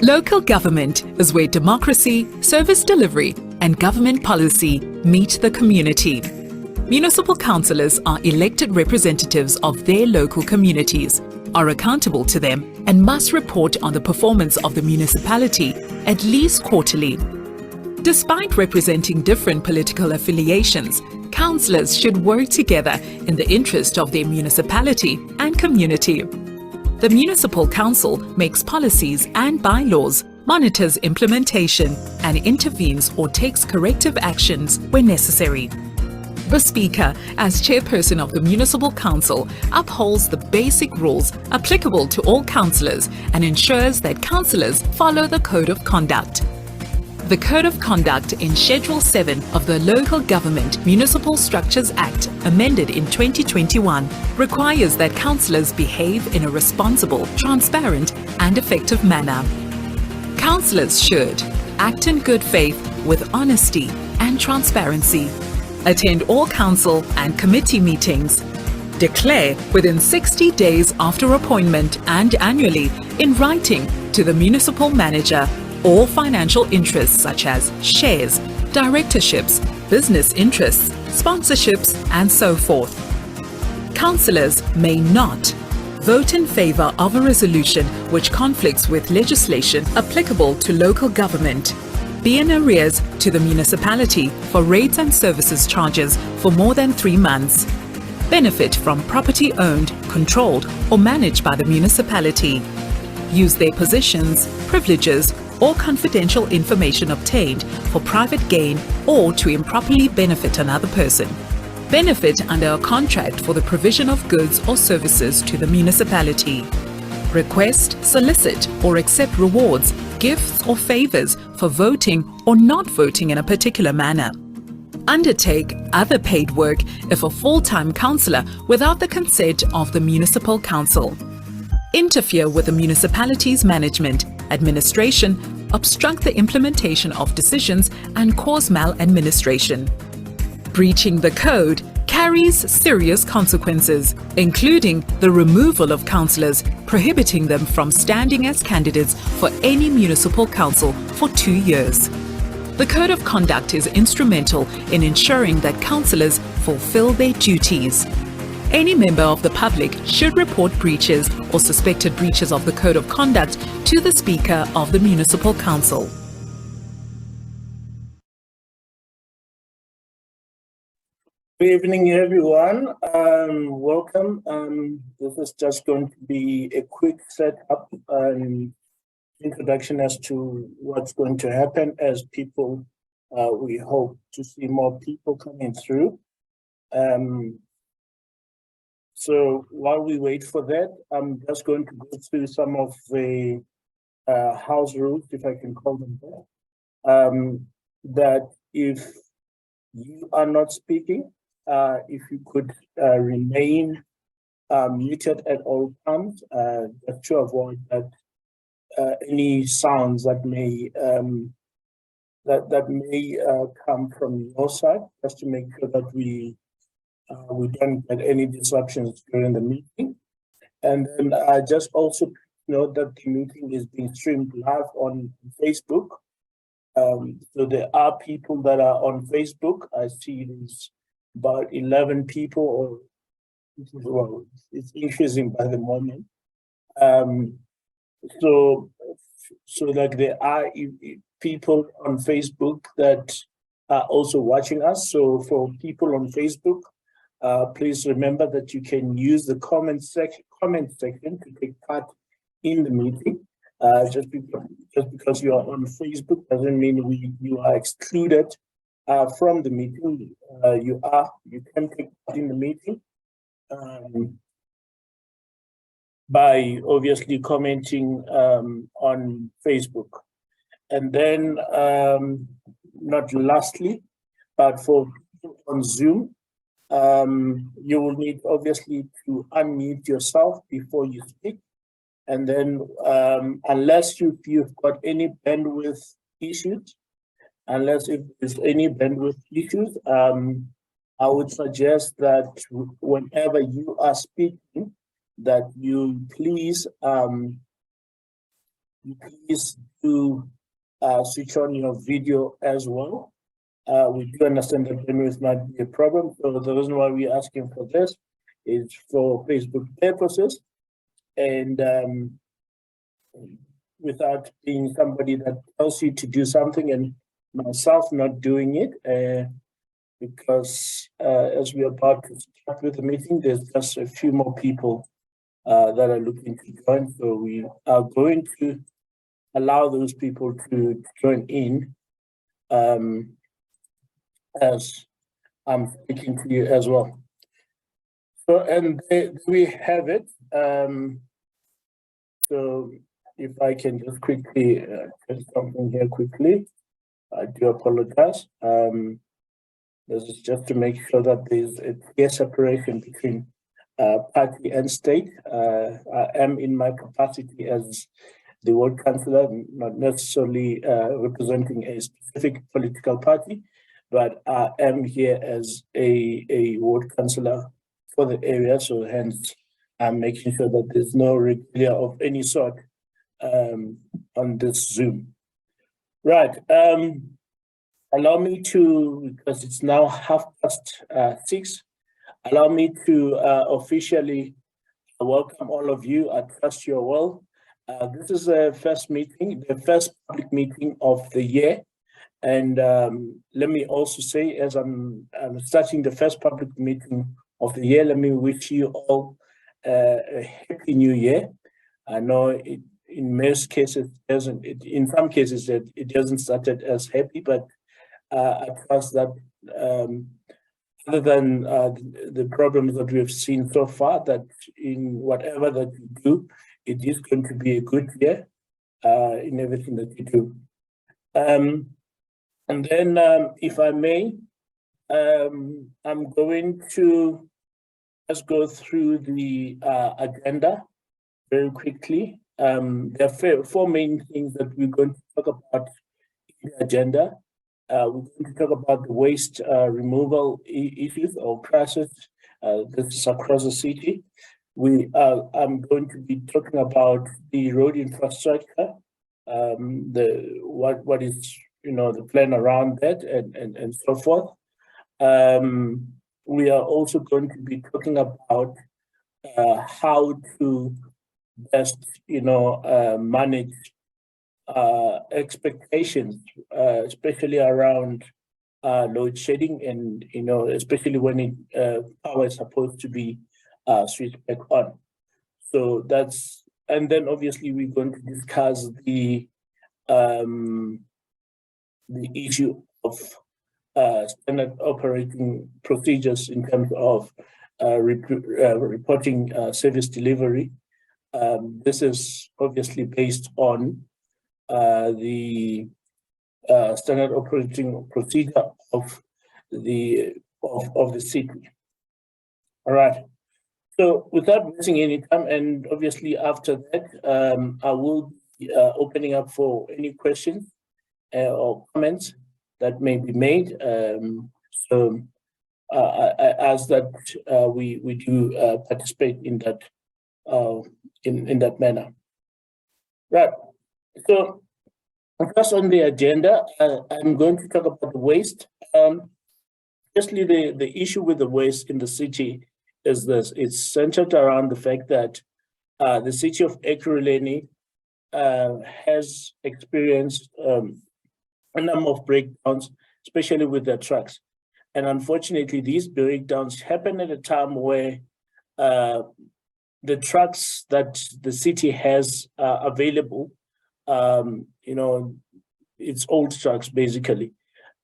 Local government is where democracy, service delivery, and government policy meet the community. Municipal councillors are elected representatives of their local communities, are accountable to them, and must report on the performance of the municipality at least quarterly. Despite representing different political affiliations, councillors should work together in the interest of their municipality and community. The Municipal Council makes policies and bylaws, monitors implementation, and intervenes or takes corrective actions when necessary. The Speaker, as chairperson of the Municipal Council, upholds the basic rules applicable to all councillors and ensures that councillors follow the Code of Conduct. The Code of Conduct in Schedule 7 of the Local Government Municipal Structures Act, amended in 2021, requires that councillors behave in a responsible, transparent, and effective manner. Councillors should act in good faith with honesty and transparency, attend all council and committee meetings, declare within 60 days after appointment and annually in writing to the municipal manager all financial interests such as shares, directorships, business interests, sponsorships, and so forth. Councillors may not vote in favour of a resolution which conflicts with legislation applicable to local government, be in arrears to the municipality for rates and services charges for more than 3 months, benefit from property owned, controlled, or managed by the municipality, use their positions, privileges, or confidential information obtained for private gain or to improperly benefit another person, benefit under a contract for the provision of goods or services to the municipality, request, solicit, or accept rewards, gifts, or favours for voting or not voting in a particular manner, undertake other paid work if a full-time councillor without the consent of the municipal council, interfere with the municipality's management, administration, obstruct the implementation of decisions, and cause maladministration. Breaching the code carries serious consequences, including the removal of councillors, prohibiting them from standing as candidates for any municipal council for 2 years. The Code of Conduct is instrumental in ensuring that councillors fulfill their duties. Any member of the public should report breaches or suspected breaches of the Code of Conduct to the Speaker of the Municipal Council. Good evening, everyone. Welcome. This is just going to be a quick setup and introduction as to what's going to happen as people, we hope to see more people coming through. So while we wait for that, I'm just going to go through some of the house rules, if I can call them that. That if you are not speaking, if you could remain muted at all times, just to avoid that any sounds that may come from your side, just to make sure that we don't get any disruptions during the meeting. And then just also note that the meeting is being streamed live on Facebook. So there are people that are on Facebook. I see there's about 11 people, or well, it's increasing by the moment. So like there are people on Facebook that are also watching us. So for people on Facebook, please remember that you can use the comment section to take part in the meeting. Just because you are on Facebook doesn't mean you are excluded from the meeting. You can take part in the meeting by obviously commenting on Facebook. And then, not lastly, but for people on Zoom, you will need obviously to unmute yourself before you speak. And then unless you've got any bandwidth issues, I would suggest that whenever you are speaking, that you please please do switch on your video as well. We do understand that bandwidth might be a problem, so the reason why we're asking for this is for Facebook purposes, and without being somebody that tells you to do something and myself not doing it, because as we're about to start with the meeting, there's just a few more people that are looking to join, so we are going to allow those people to join in as I'm speaking to you as well. So, and we have it. So if I can just quickly put something here quickly, I do apologize. This is just to make sure that there's a clear separation between party and state. I am in my capacity as the ward councillor, not necessarily representing a specific political party, but I am here as a ward councillor for the area, so hence I'm making sure that there's no regalia of any sort on this Zoom. Right, allow me to, because it's now 6:30, allow me to officially welcome all of you. I trust you're well. This is the first meeting, the first public meeting of the year. And let me also say, as I'm starting the first public meeting of the year, let me wish you all a happy new year. I know in most cases, in some cases, it doesn't start as happy, but I trust that other than the problems that we have seen so far, that in whatever that you do, it is going to be a good year in everything that you do. And then, if I may, I'm going to just go through the agenda very quickly. There are four main things that we're going to talk about in the agenda. We're going to talk about the waste removal issues or crisis. This is across the city. I'm going to be talking about the road infrastructure, what is the plan around that and so forth. We are also going to be talking about how to best manage expectations, especially around load shedding, and especially when power is supposed to be switched back on. So that's, and then obviously we're going to discuss the issue of standard operating procedures in terms of reporting service delivery. This is obviously based on the standard operating procedure of the city. All right. So without wasting any time, and obviously after that, I will be opening up for any questions or comments that may be made. So I ask that we do participate in that in that manner. Right. So first on the agenda, I'm going to talk about the waste. Firstly, the issue with the waste in the city is this: it's centered around the fact that the city of Ekurhuleni has experienced a number of breakdowns, especially with their trucks. And unfortunately, these breakdowns happen at a time where the trucks that the city has available, it's old trucks basically.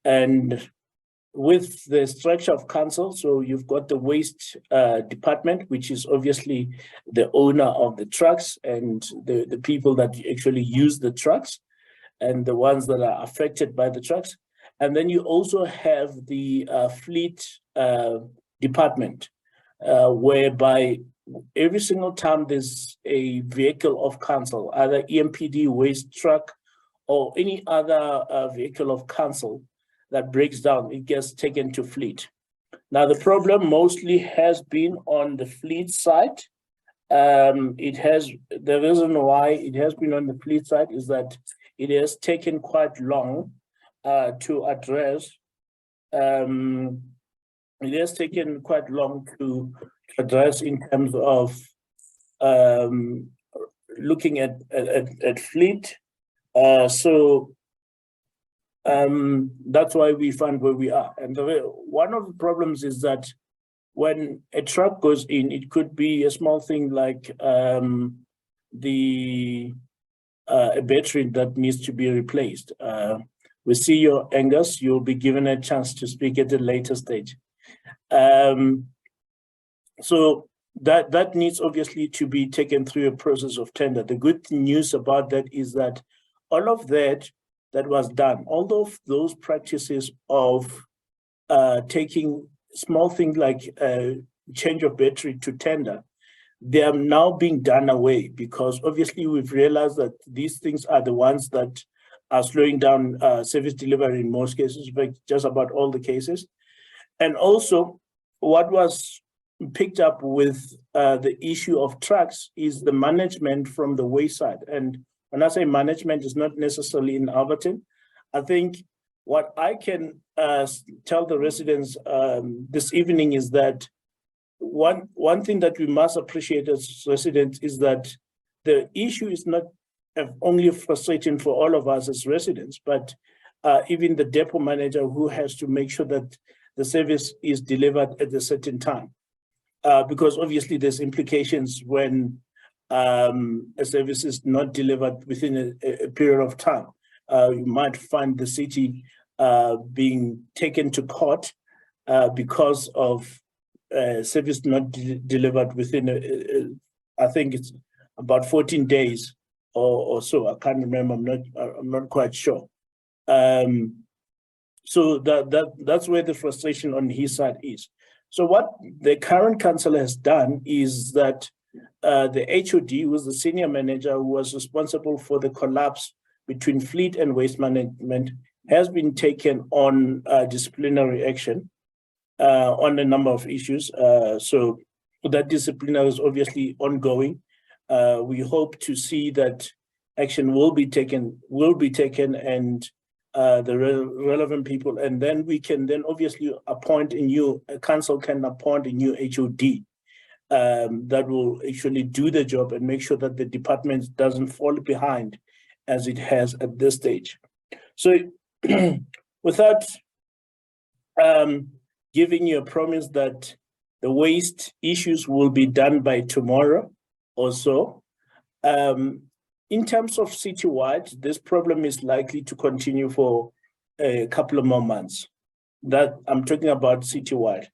And with the structure of council, so you've got the waste department, which is obviously the owner of the trucks and the people that actually use the trucks and the ones that are affected by the trucks. And then you also have the fleet department, whereby every single time there's a vehicle of council, either EMPD, waste truck, or any other vehicle of council that breaks down, it gets taken to fleet. Now, the problem mostly has been on the fleet side, the reason why it has been on the fleet side is that it has taken quite long to address. It has taken quite long to address in terms of looking at fleet. So that's why we find where we are. And one of the problems is that when a truck goes in, it could be a small thing like a battery that needs to be replaced. We see your Angus. You'll be given a chance to speak at a later stage. So that needs obviously to be taken through a process of tender. The good news about that is that all of that was done, all of those practices of taking small things like change of battery to tender, they are now being done away, because obviously we've realized that these things are the ones that are slowing down service delivery in most cases, but just about all the cases. And also what was picked up with the issue of trucks is the management from the wayside. And when I say management, it's not necessarily in Alberton. I think what I can tell the residents this evening is that one thing that we must appreciate as residents is that the issue is not only frustrating for all of us as residents, but even the depot manager, who has to make sure that the service is delivered at a certain time. Because obviously there's implications when a service is not delivered within a period of time. You might find the city being taken to court because of service not delivered within, I think it's about 14 days or so. I can't remember. I'm not quite sure. So that's where the frustration on his side is. So what the current council has done is that the HOD, who was the senior manager who was responsible for the collapse between fleet and waste management, has been taken on disciplinary action on a number of issues. So that disciplinary is obviously ongoing. We hope to see that action will be taken and the relevant people, and then we can then obviously appoint a council can appoint a new HOD that will actually do the job and make sure that the department doesn't fall behind as it has at this stage. So without giving you a promise that the waste issues will be done by tomorrow or so, in terms of citywide, this problem is likely to continue for a couple of more months. That I'm talking about citywide.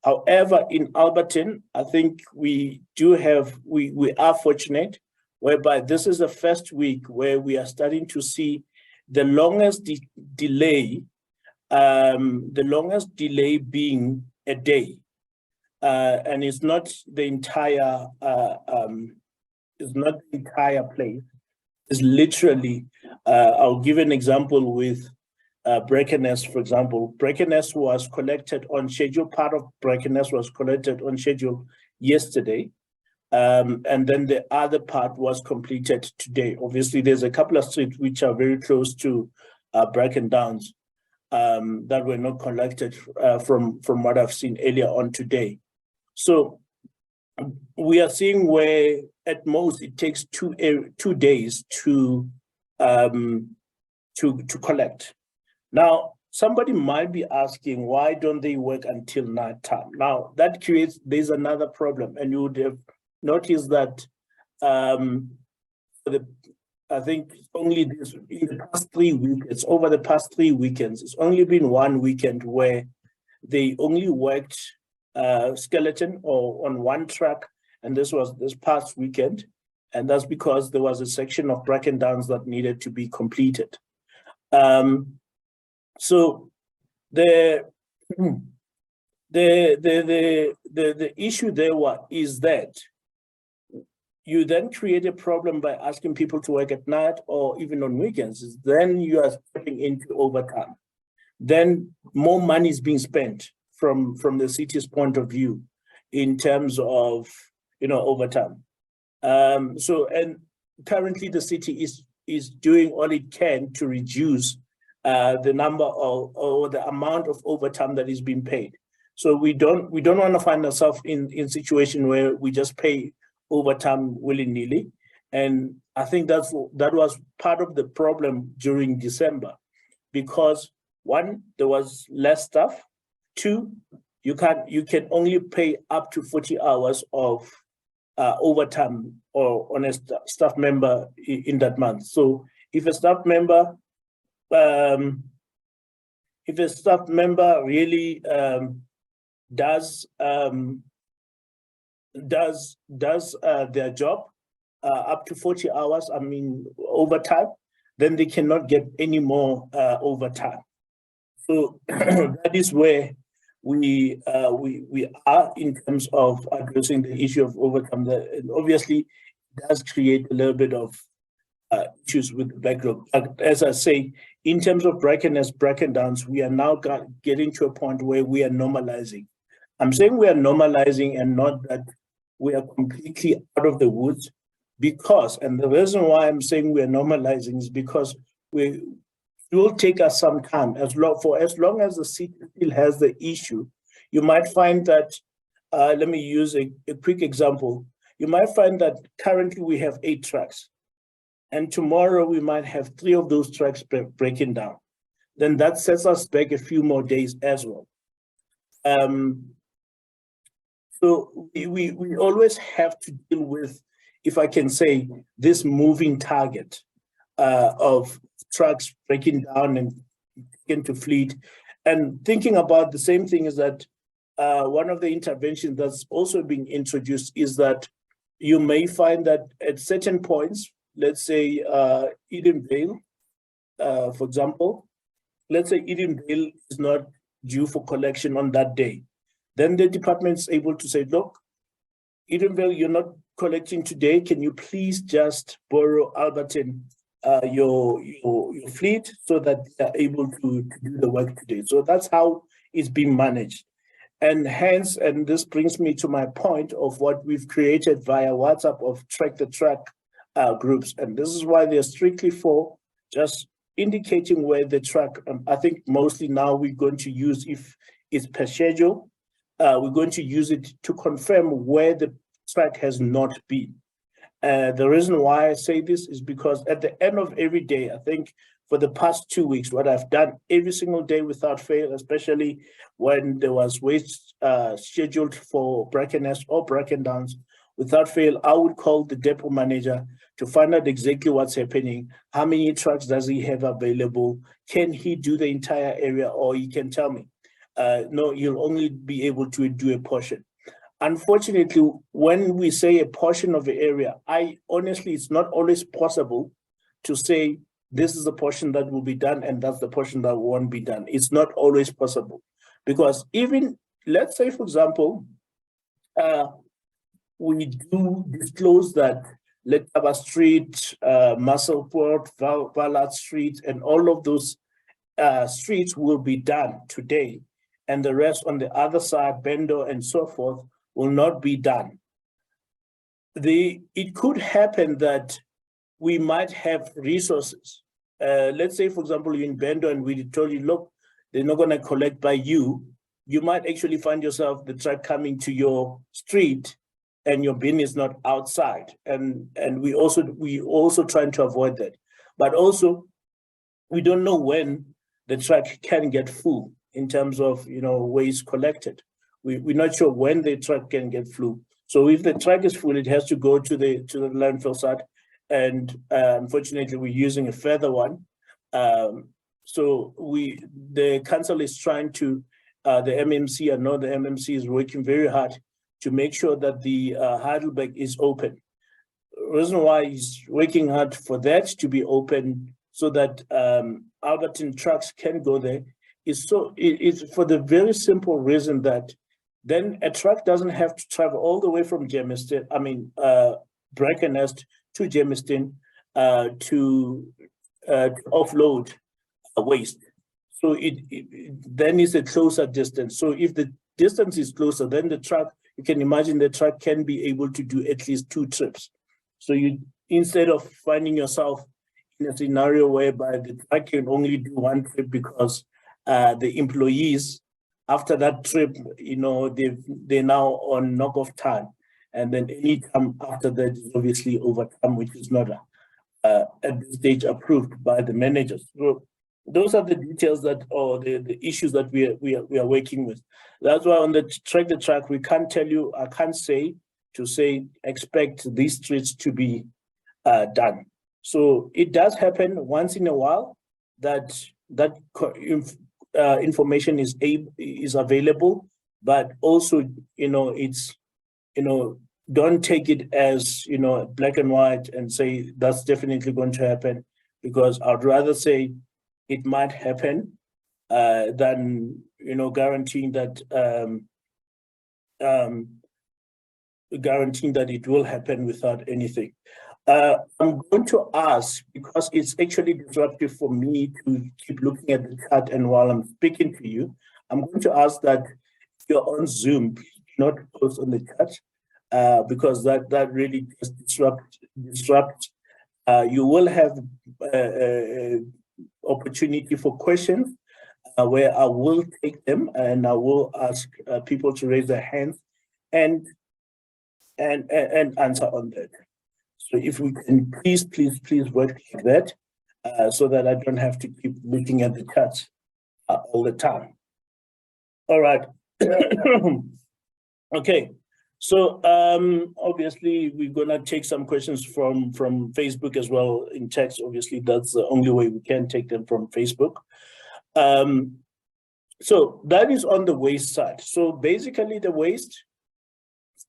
However, in Alberton, I think we are fortunate, whereby this is the first week where we are starting to see the longest delay being a day, and it's not the entire place. It's literally, I'll give an example with Brackenhurst, for example. Brackenhurst was collected on schedule. Part of Brackenhurst was collected on schedule yesterday. And then the other part was completed today. Obviously, there's a couple of streets which are very close to Bracken Downs that were not collected from what I've seen earlier on today. So we are seeing where at most it takes 2 days to collect. Now, somebody might be asking, why don't they work until night time? Now, there's another problem, and you would have noticed that I think only in the past 3 weeks, over the past 3 weekends, it's only been one weekend where they only worked skeleton or on one track, and this was this past weekend, and that's because there was a section of Bracken Downs that needed to be completed. So the issue there is that you then create a problem by asking people to work at night or even on weekends. Then you are stepping into overtime. Then more money is being spent from the city's point of view in terms of overtime. And currently the city is doing all it can to reduce the number or the amount of overtime that is being paid. So we don't want to find ourselves in situation where we just pay overtime willy-nilly. And I think that was part of the problem during December, because one, there was less staff. Two, you can only pay up to 40 hours of overtime or on a staff member in that month. So if a staff member really does their job up to 40 hours, I mean overtime, then they cannot get any more overtime. So that is where we are in terms of addressing the issue of overtime. And obviously, it does create a little bit of issues with the backlog. As I say, in terms of bracken downs, we are now getting to a point where we are normalizing. I'm saying we are normalizing and not that we are completely out of the woods, because, and the reason why I'm saying we are normalizing is because it will take us some time. As long as the city still has the issue, you might find that, let me use a quick example. You might find that currently we have 8 tracks, and tomorrow we might have 3 of those tracks breaking down. Then that sets us back a few more days as well. So we always have to deal with, if I can say, this moving target of trucks breaking down and into fleet. And thinking about the same thing is that one of the interventions that's also being introduced is that you may find that at certain points, let's say Edenvale, for example, let's say Edenvale is not due for collection on that day. Then the department is able to say, look, Edenvale, you're not collecting today. Can you please just borrow Alberton, your fleet, so that they're able to do the work today? So that's how it's being managed. And hence, and this brings me to my point of what we've created via WhatsApp of track the track groups. And this is why they're strictly for just indicating where the track, I think mostly now we're going to use, if it's per schedule, we're going to use it to confirm where the track has not been. The reason why I say this is because at the end of every day, I think for the past 2 weeks, what I've done every single day without fail, especially when there was waste scheduled for brackenness or bracken downs, without fail, I would call the depot manager to find out exactly what's happening. How many trucks does he have available? Can he do the entire area, or he can tell me, no, you'll only be able to do a portion. Unfortunately, when we say a portion of the area, honestly, it's not always possible to say this is the portion that will be done and that's the portion that won't be done. It's not always possible, because even, let's say, for example, we do disclose that Letaba Street, Musselport, Ballard Street, and all of those streets will be done today, and the rest on the other side, Bendo and so forth, will not be done. It could happen that we might have resources. Let's say, for example, you're in Bendo and we told you, look, they're not going to collect by you. You might actually find yourself, the truck coming to your street and your bin is not outside. And we also trying to avoid that. But also, we don't know when the truck can get full in terms of, waste collected. We're not sure when the truck can get full. So if the truck is full, it has to go to the landfill site. And unfortunately, we're using a further one. So the council is trying to, the MMC, I know the MMC is working very hard to make sure that the Heidelberg is open. The reason why he's working hard for that to be open so that Alberton trucks can go there is it's for the very simple reason that then a truck doesn't have to travel all the way from Germiston, Brackenhurst to Germiston to offload waste. So then it's a closer distance. So if the distance is closer, then the truck, you can imagine the truck can be able to do at least 2 trips. So you, instead of finding yourself in a scenario whereby the truck can only do one trip because the employees, after that trip, you know, they're now on knock-off time. And then any time after that is obviously overtime, which is not at this stage approved by the managers. So those are the details that, or the issues that we are working with. That's why on the track the track, we can't tell you, I can't say expect these streets to be done. So it does happen once in a while that information is available, but also, you know, it's, you know, don't take it as, you know, black and white and say that's definitely going to happen, because I'd rather say it might happen than, you know, guaranteeing that it will happen without anything. I'm going to ask, because it's actually disruptive for me to keep looking at the chat and while I'm speaking to you, I'm going to ask that if you're on Zoom, please do not post on the chat, because that really just disrupts. You will have opportunity for questions where I will take them and I will ask people to raise their hands and answer on that. So if we can please work like that, so that I don't have to keep looking at the chat all the time. All right. Okay. So obviously we're gonna take some questions from Facebook as well in text. Obviously, that's the only way we can take them from Facebook. So that is on the waste side. So basically the waste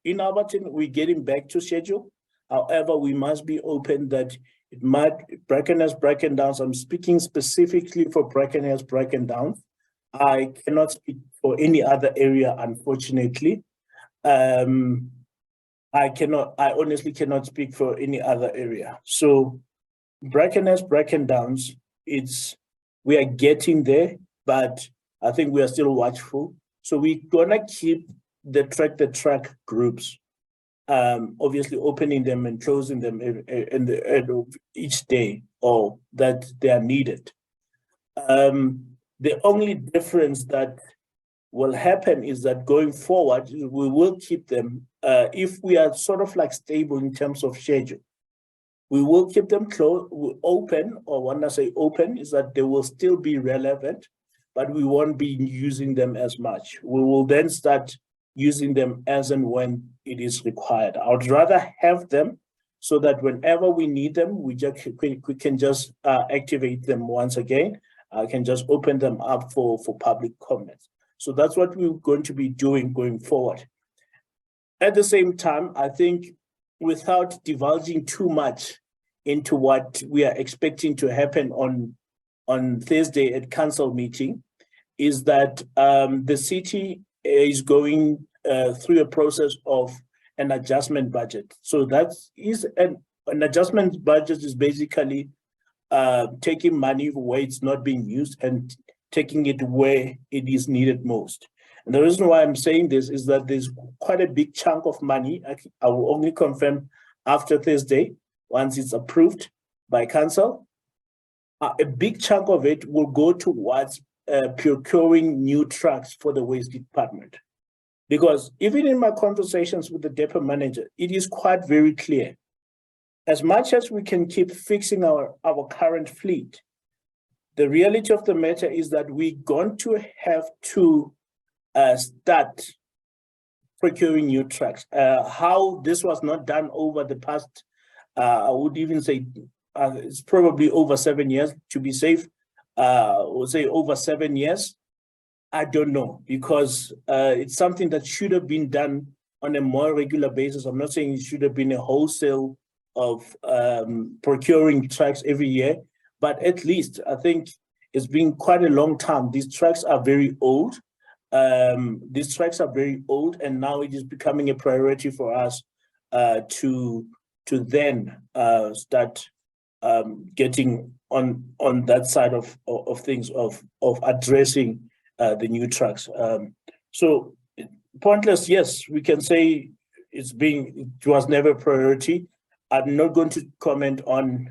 in Alberton, we're getting back to schedule. However, we must be open that it might, Brackenhurst, Brackendowns, I'm speaking specifically for Brackenhurst, Brackendowns. I cannot speak for any other area, unfortunately. I honestly cannot speak for any other area. So Brackenhurst, Brackendowns, we are getting there, but I think we are still watchful. So we're gonna keep the track groups, obviously opening them and closing them each day, or that they are needed. The only difference that will happen is that going forward, we will keep them, if we are sort of like stable in terms of schedule, we will keep them open, or when I say open, is that they will still be relevant, but we won't be using them as much. We will then start using them as and when it is required. I would rather have them so that whenever we need them, we can just activate them once again. I can just open them up for public comments. So that's what we're going to be doing going forward. At the same time, I think without divulging too much into what we are expecting to happen on Thursday at council meeting, is that the city is going through a process of an adjustment budget. So that is an adjustment budget is basically taking money where it's not being used and taking it where it is needed most. And the reason why I'm saying this is that there's quite a big chunk of money. I will only confirm after Thursday, once it's approved by council. A big chunk of it will go towards procuring new trucks for the waste department. Because even in my conversations with the depot manager, it is quite very clear. As much as we can keep fixing our current fleet, the reality of the matter is that we're going to have to start procuring new trucks. How this was not done over the past, I would even say it's probably over 7 years, to be safe, we'll say over 7 years. I don't know, because it's something that should have been done on a more regular basis. I'm not saying it should have been a wholesale of procuring trucks every year, but at least I think it's been quite a long time. These trucks are very old. And now it is becoming a priority for us to then start getting on that side of things of addressing the new trucks. So pointless, yes, we can say it was never a priority. I'm not going to comment on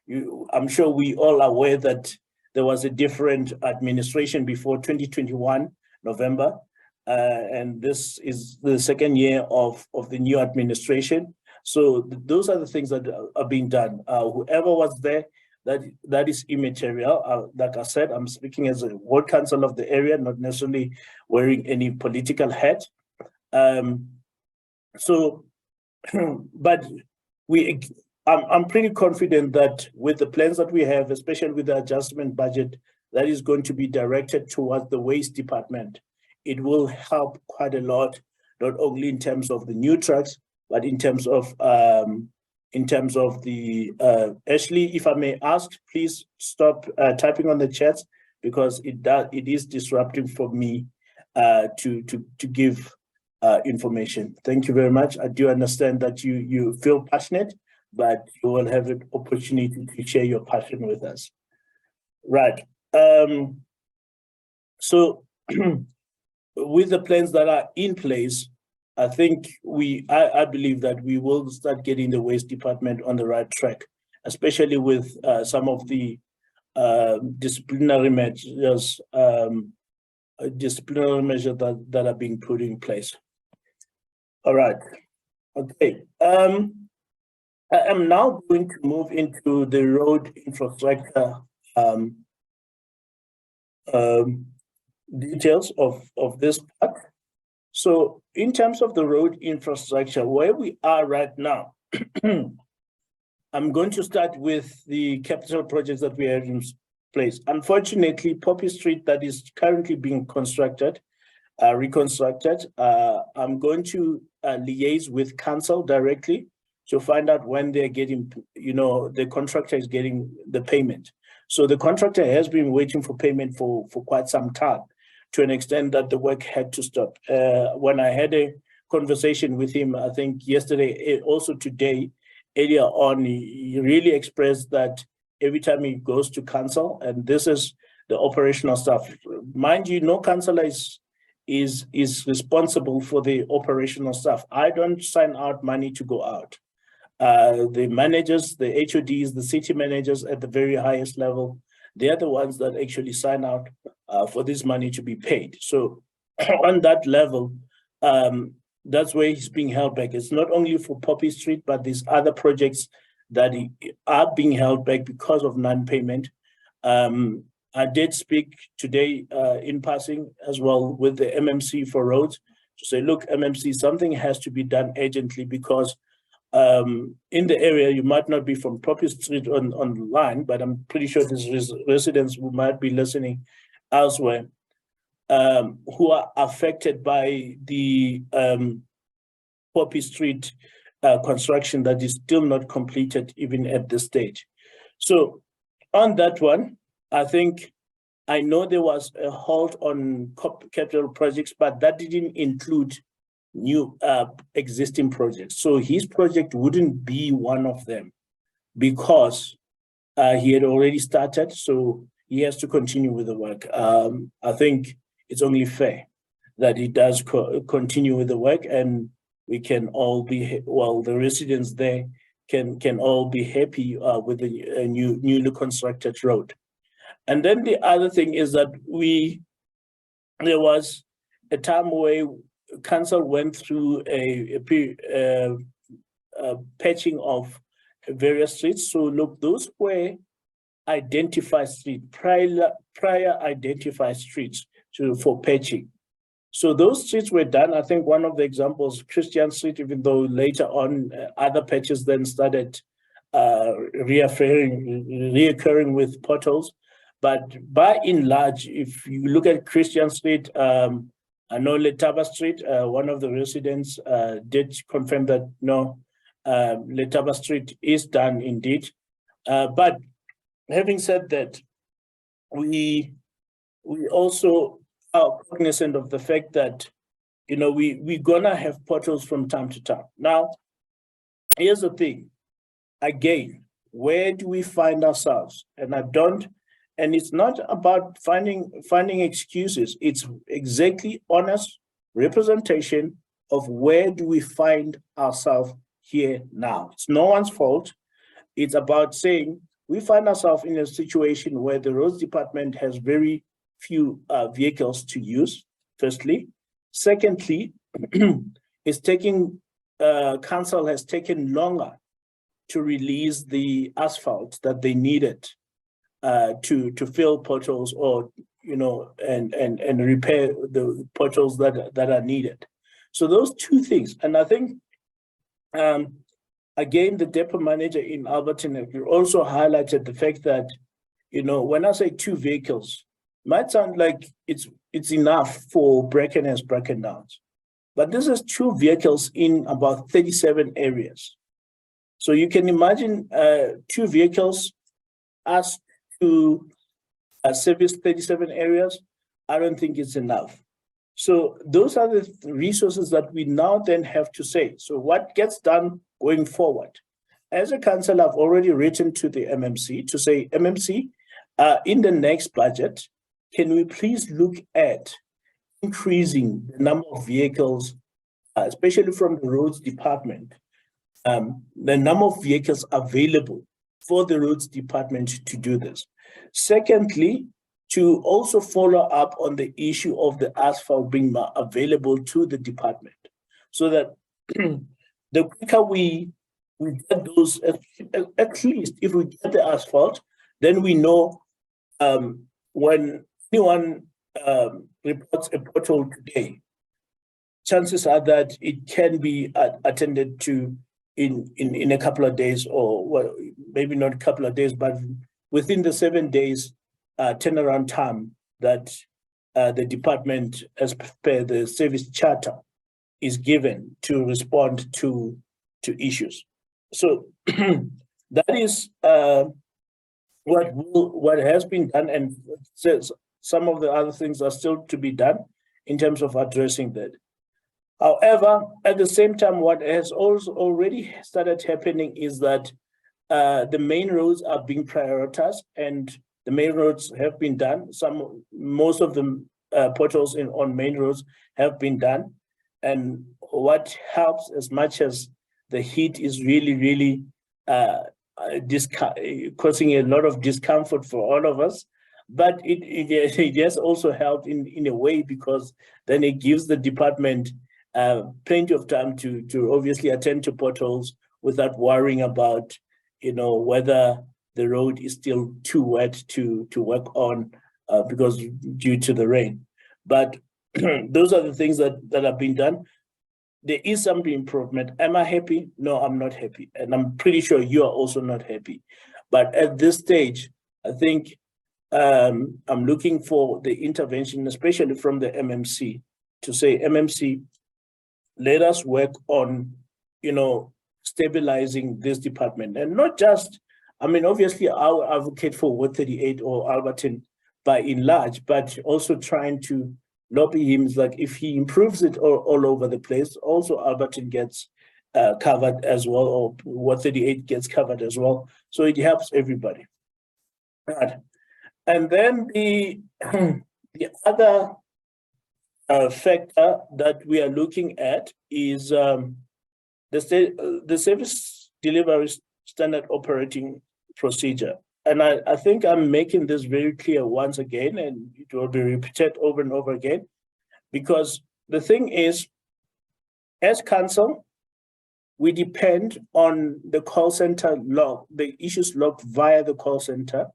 you. I'm sure we all are aware that there was a different administration before 2021 November, and this is the second year of the new administration. So those are the things that are being done. Whoever was there, that is immaterial. Like I said, I'm speaking as a ward council of the area, not necessarily wearing any political hat. But I'm pretty confident that with the plans that we have, especially with the adjustment budget that is going to be directed towards the waste department, it will help quite a lot, not only in terms of the new trucks, but in terms of the Ashley, if I may ask, please stop typing on the chats, because it is disrupting for me to give information. Thank you very much. I do understand that you feel passionate, but you will have an opportunity to share your passion with us. Right. So with the plans that are in place, I think I believe that we will start getting the waste department on the right track, especially with some of the disciplinary measures that are being put in place. All right. Okay. I am now going to move into the road infrastructure details of this part. So in terms of the road infrastructure, where we are right now, I'm going to start with the capital projects that we have in place. Unfortunately, Poppy Street, that is currently being constructed, reconstructed, I'm going to liaise with council directly to find out when they're getting, the contractor is getting the payment. So the contractor has been waiting for payment for quite some time, to an extent that the work had to stop. When I had a conversation with him, I think yesterday, also today, earlier on, he really expressed that every time he goes to council, and this is the operational stuff. Mind you, no councillor is responsible for the operational stuff. I don't sign out money to go out. The managers, the HODs, the city managers at the very highest level, they are the ones that actually sign out for this money to be paid. So on that level, that's where he's being held back. It's not only for Poppy Street, but these other projects that are being held back because of non-payment. I did speak today in passing as well with the MMC for roads to say, look, MMC, something has to be done urgently, because in the area, you might not be from Poppy Street on the line, but I'm pretty sure there's residents who might be listening elsewhere who are affected by the Poppy Street construction that is still not completed even at this stage. So on that one, I know there was a halt on capital projects, but that didn't include new existing projects. So his project wouldn't be one of them, because he had already started, so he has to continue with the work. I think it's only fair that he does continue with the work, and we can all be, well, the residents there can all be happy with the newly constructed road. And then the other thing is that there was a time where council went through a patching of various streets. So look, those were identified streets, prior identified streets for patching. So those streets were done. I think one of the examples, Christian Street, even though later on other patches then started reoccurring with potholes. But by and large, if you look at Christian Street, I know Cllr Thavha Street, one of the residents did confirm that no, Cllr Thavha Street is done indeed. But having said that, we also are cognizant of the fact that, we're gonna have potholes from time to time. Now, here's the thing. Again, where do we find ourselves? And it's not about finding excuses. It's exactly honest representation of where do we find ourselves here now. It's no one's fault. It's about saying we find ourselves in a situation where the roads department has very few vehicles to use, firstly. Secondly, it's taking, council has taken longer to release the asphalt that they needed to fill potholes, or and repair the potholes that are needed. So those two things, and I think again, the depot manager in Alberton also highlighted the fact that, when I say 2 vehicles, might sound like it's enough for Bracken and Bracken Downs, but this is 2 vehicles in about 37 areas. So you can imagine 2 vehicles asked to service 37 areas. I don't think it's enough. So those are the resources that we now then have to say. So what gets done going forward? As a council, I've already written to the MMC to say, MMC, in the next budget, can we please look at increasing the number of vehicles, especially from the roads department, the number of vehicles available for the roads department to do this. Secondly, to also follow up on the issue of the asphalt being available to the department, so that the quicker we get those, at least if we get the asphalt, then we know when anyone reports a pothole today, chances are that it can be attended to in a couple of days, or well, maybe not a couple of days, but within the 7 days turnaround time that the department, as per the service charter, is given to respond to issues. So that is what has been done, and says some of the other things are still to be done in terms of addressing that. However, at the same time, what has also already started happening is that the main roads are being prioritized, and the main roads have been done. Most of the potholes on main roads have been done. And what helps, as much as the heat is really causing a lot of discomfort for all of us, but it has also helped in a way, because then it gives the department plenty of time to obviously attend to potholes without worrying about, whether the road is still too wet to work on because due to the rain. But those are the things that have been done. There is some improvement. Am I happy? No, I'm not happy. And I'm pretty sure you are also not happy. But at this stage, I think I'm looking for the intervention, especially from the MMC, to say, MMC, let us work on, stabilizing this department. And not just, obviously I'll advocate for Ward 38 or Alberton by and large, but also trying to lobby him, like if he improves it all over the place, also Alberton gets covered as well, or Ward 38 gets covered as well. So it helps everybody. Right. And then the other factor that we are looking at is the service delivery standard operating procedure. And I think I'm making this very clear once again, and it will be repeated over and over again, because the thing is, as council, we depend on the call center log, the issues logged via the call center,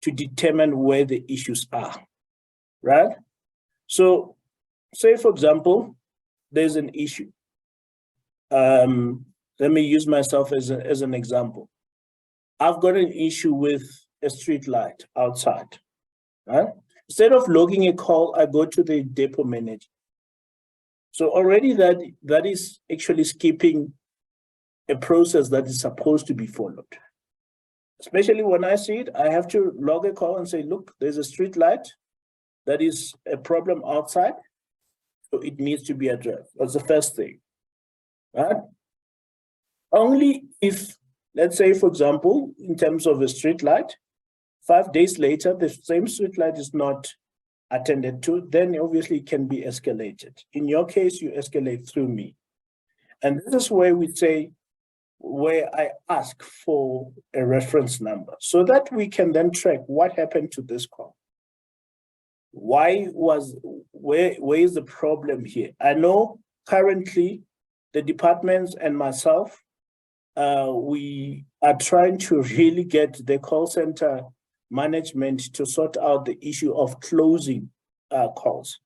to determine where the issues are, right? So say, for example, there's an issue. Let me use myself as an example. I've got an issue with a street light outside, right? Instead of logging a call, I go to the depot manager. So already that is actually skipping a process that is supposed to be followed. Especially when I see it, I have to log a call and say, look, there's a street light that is a problem outside, so it needs to be addressed. That's the first thing, right? Only if, let's say, for example, in terms of a street light, 5 days later, the same street light is not attended to, then obviously it can be escalated. In your case, you escalate through me. And this is where we say where I ask for a reference number so that we can then track what happened to this call. Where is the problem here? I know currently the departments and myself, we are trying to really get the call center management to sort out the issue of closing calls.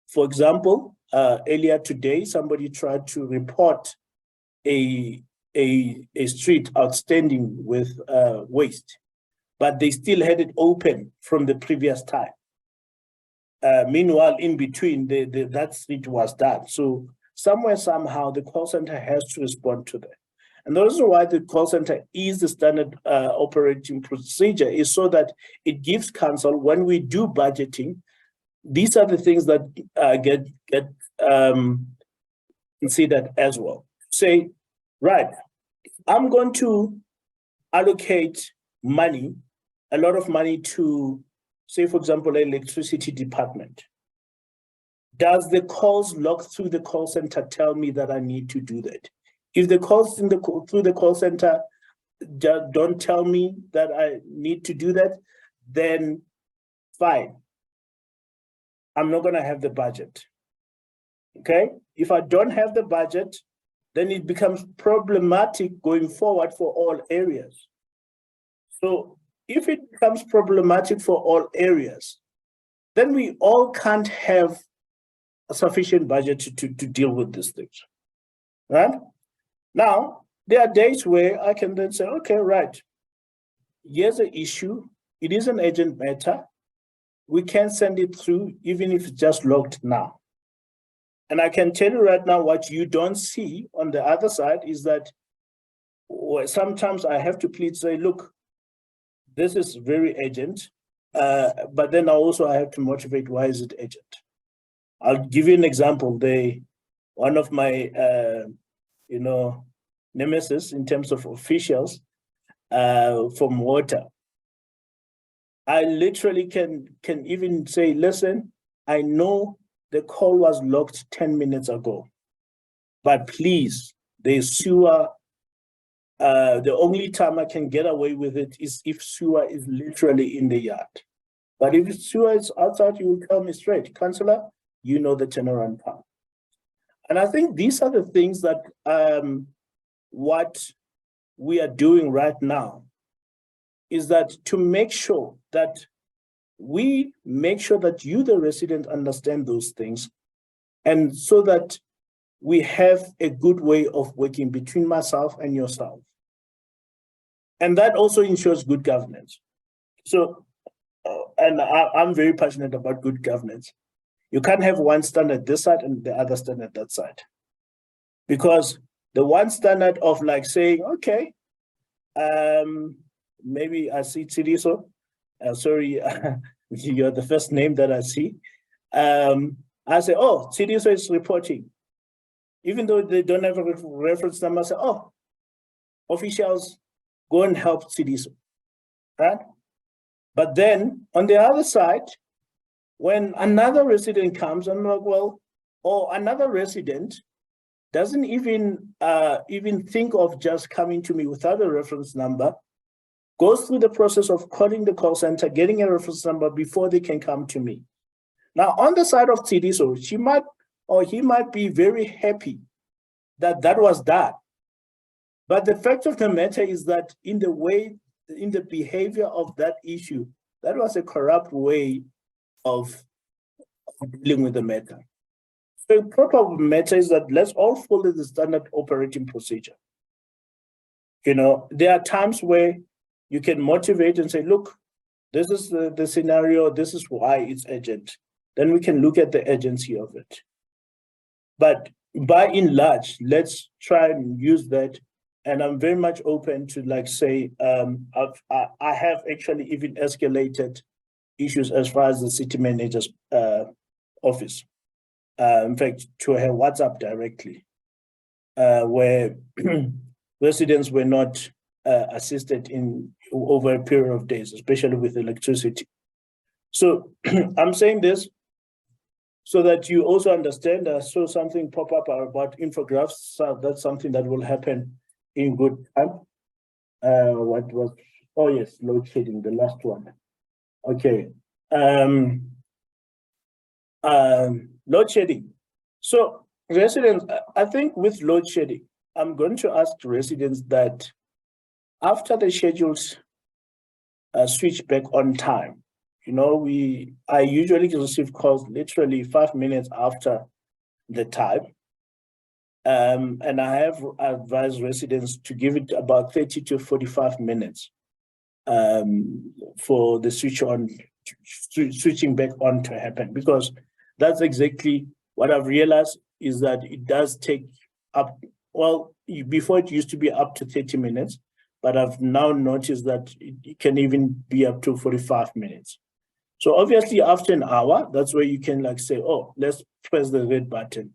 For example, earlier today, somebody tried to report a street outstanding with waste, but they still had it open from the previous time. Meanwhile, in between, that street was done. So somewhere, somehow, the call center has to respond to that. And the reason why the call center is the standard operating procedure is so that it gives counsel when we do budgeting. These are the things that get considered as well. Say, right, I'm going to allocate money, a lot of money to, say, for example, electricity department. Does the calls logged through the call center tell me that I need to do that? If the calls through the call center don't tell me that I need to do that, then fine. I'm not going to have the budget. Okay? If I don't have the budget, then it becomes problematic going forward for all areas. So if it becomes problematic for all areas, then we all can't have a sufficient budget to deal with these things, right? Now, there are days where I can then say, okay, right, here's an issue. It is an urgent matter. We can send it through even if it's just logged now. And I can tell you right now, what you don't see on the other side is that sometimes I have to plead, say, look, this is very urgent, but then I have to motivate why is it urgent. I'll give you an example. One of my, nemesis in terms of officials from water, I literally can even say, listen, I know the call was logged 10 minutes ago, but please, the sewer, the only time I can get away with it is if sewer is literally in the yard. But if sewer is outside, you will tell me straight, Councillor, you know the turnaround time. And I think these are the things that what we are doing right now is that to make sure that we make sure that you, the resident, understand those things, and so that we have a good way of working between myself and yourself. And that also ensures good governance. So, and I'm very passionate about good governance. You can't have one standard this side and the other standard that side. Because the one standard of like saying, okay, maybe I see Tsidiso, sorry, you're the first name that I see. I say, oh, Tsidiso is reporting. Even though they don't have a reference number, I say, oh, officials, go and help Tsidiso, right? But then on the other side, when another resident comes, I'm like, well, or another resident doesn't even think of just coming to me without a reference number, goes through the process of calling the call center, getting a reference number before they can come to me. Now, on the side of Tsidiso, she might or he might be very happy that that was done. But the fact of the matter is that in the behavior of that issue, that was a corrupt way of dealing with the matter. So the proper matter is that let's all follow the standard operating procedure. You know, there are times where you can motivate and say, look, this is the scenario, this is why it's urgent. Then we can look at the urgency of it. But by and large, let's try and use that. And I'm very much open to like say, I have actually even escalated issues as far as the city manager's office. In fact, to her WhatsApp directly, where residents were not assisted in over a period of days, especially with electricity. So I'm saying this so that you also understand. I saw something pop up about infographics. So that's something that will happen in good time. What was, oh yes, load shedding, the last one. Okay. Load shedding. So residents, I think with load shedding, I'm going to ask residents that after the schedules switch back on time, I usually receive calls literally 5 minutes after the time. And I have advised residents to give it about 30 to 45 minutes for the switching back on to happen, because that's exactly what I've realized is that it does take up, well, before it used to be up to 30 minutes, but I've now noticed that it can even be up to 45 minutes. So obviously after an hour, that's where you can like say, oh, let's press the red button.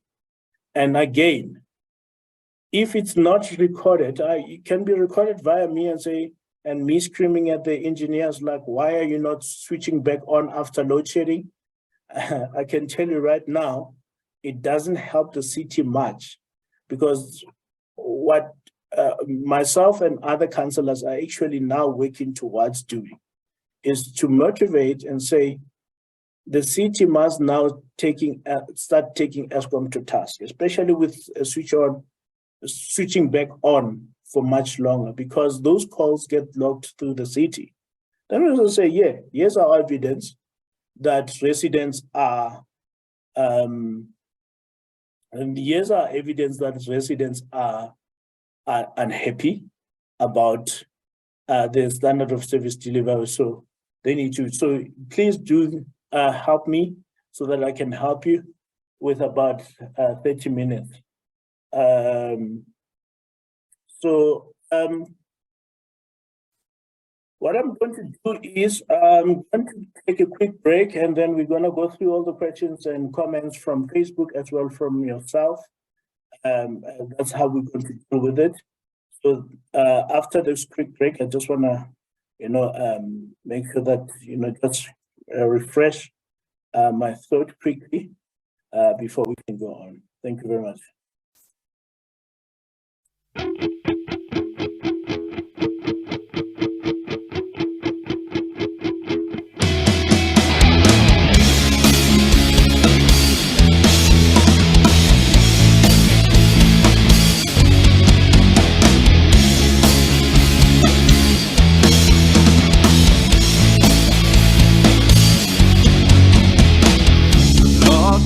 And again, if it's not recorded, it can be recorded via me and me screaming at the engineers like, why are you not switching back on after load shedding? I can tell you right now, it doesn't help the city much, because what myself and other councillors are actually now working towards doing is to motivate and say, the city must now start taking Eskom to task, especially with a switching back on for much longer, because those calls get logged through the city. Then we also say, yeah, here's our evidence that residents are, and here's our evidence that residents are unhappy about the standard of service delivery. So they need to, so please do help me so that I can help you with about 30 minutes. What I'm going to do is I'm going to take a quick break, and then we're going to go through all the questions and comments from Facebook as well from yourself. That's how we're going to deal with it. So after this quick break, I just want to, make sure that, just refresh my thought quickly before we can go on. Thank you very much.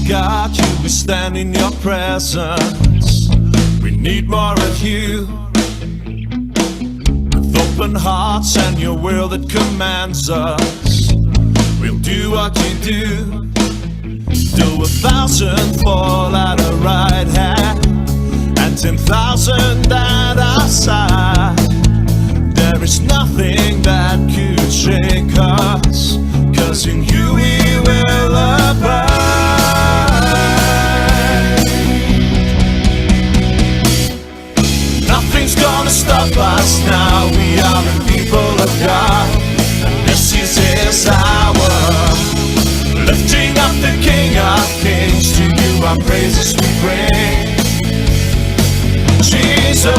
God, you, we stand in your presence. We need more of you. With open hearts and your will that commands us, we'll do what you do. Till 1,000 fall at our right hand and 10,000 at our side. There is nothing that could shake us, 'cause in you we will abide. Nothing's gonna stop us now. We are the people of God, and this is His hour. Lifting up the King of Kings, to you our praises we bring. Jesus.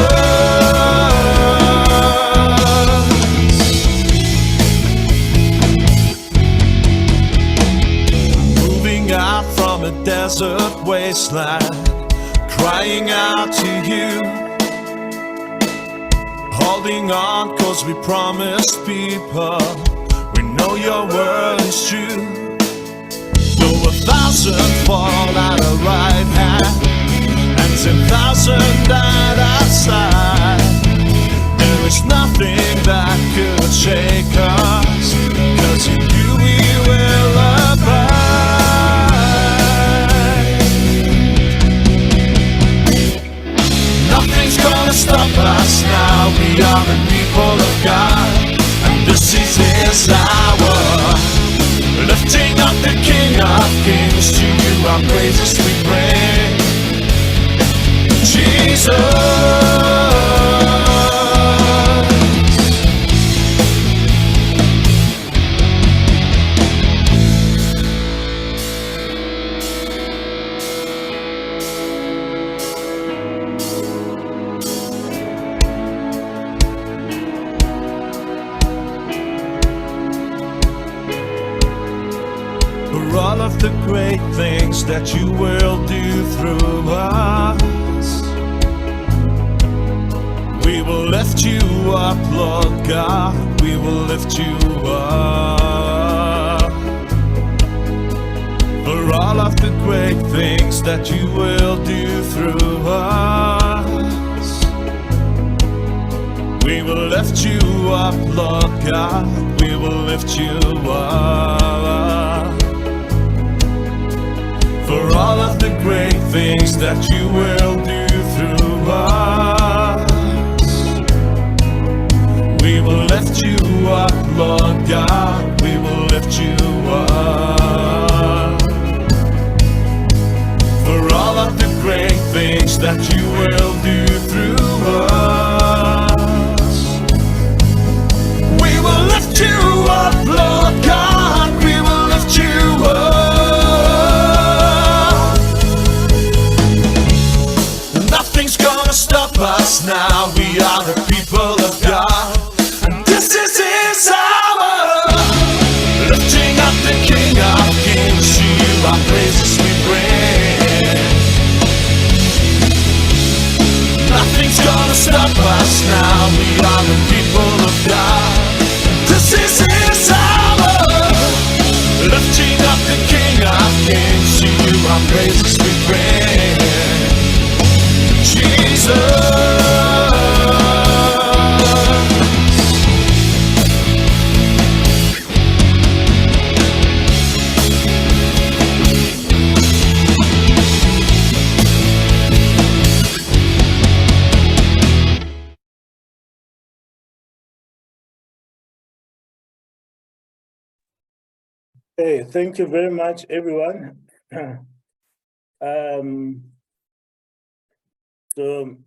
A desert wasteland, crying out to you, holding on 'cause we promised people, we know your word is true. Though 1,000 fall at our right hand and 10,000 at our side, there is nothing that could shake us, 'cause in you we will abide. Nothing's gonna stop us now. We are the people of God, and this is His hour. Lifting up the King of Kings, to you our praises we bring. Jesus. all of the great things that you will do through us. We will lift you up, Lord God, we will lift you up. For all of the great things that you will do through us. We will lift you up, Lord God, we will lift you up. For all of the great things that you will do through us. We will lift you up, Lord God, we will lift you up. For all of the great things that you will do through us. We will lift you up, Lord God, we will lift you up. Nothing's gonna stop us now, we are the people of God. This is his hour, lifting up the King of Kings. To you our praises we bring. Nothing's gonna stop us now, we are the people of God. This is his hour, lifting up the King of Kings. To you our praises we bring. Jesus. Hey, thank you very much, everyone. So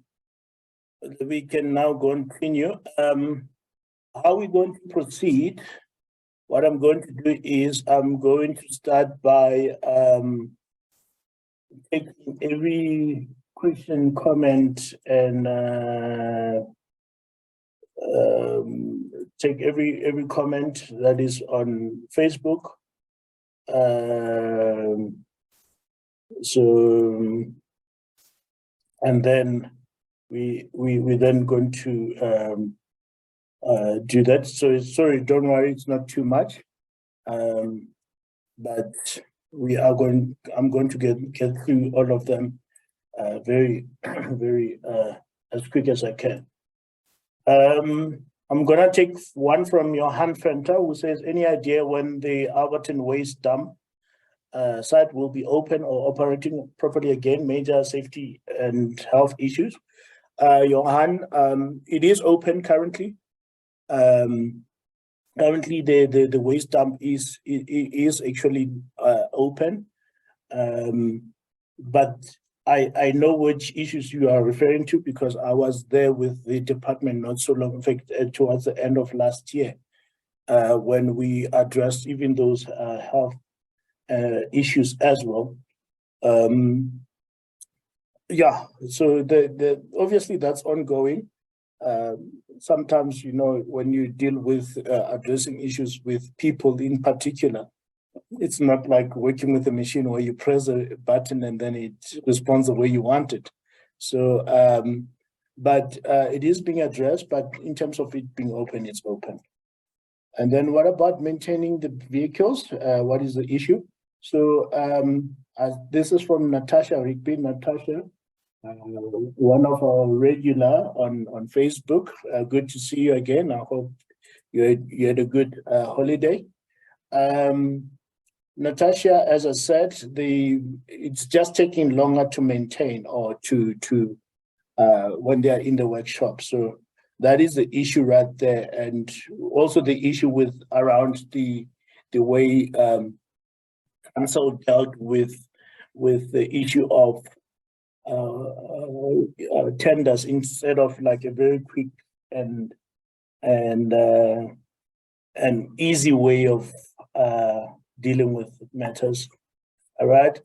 we can now continue. How we're going to proceed, what I'm going to do is I'm going to start by taking every question, comment, and take every comment that is on Facebook. And then we then going to do that. So sorry, don't worry, it's not too much. But we are going. I'm going to get through all of them very as quick as I can. I'm gonna take one from Johan Fenter, who says, any idea when the Alberton waste dump site will be open or operating properly again? Major safety and health issues. Johan, it is open currently. Currently, the waste dump is actually open, but I know which issues you are referring to because I was there with the department not so long, in fact, towards the end of last year, when we addressed even those health issues as well. Yeah, so the obviously that's ongoing. Sometimes, you know, when you deal with addressing issues with people in particular, it's not like working with a machine where you press a button and then it responds the way you want it. So, but it is being addressed, but in terms of it being open, it's open. And then what about maintaining the vehicles? What is the issue? So this is from Natasha Rigby. Natasha, one of our regular on Facebook. Good to see you again. I hope you had a good holiday. Natasha, as I said, it's just taking longer to maintain or to when they are in the workshop. So that is the issue right there, and also the issue with around the way council dealt with the issue of tenders instead of like a very quick and an easy way of dealing with matters. All right.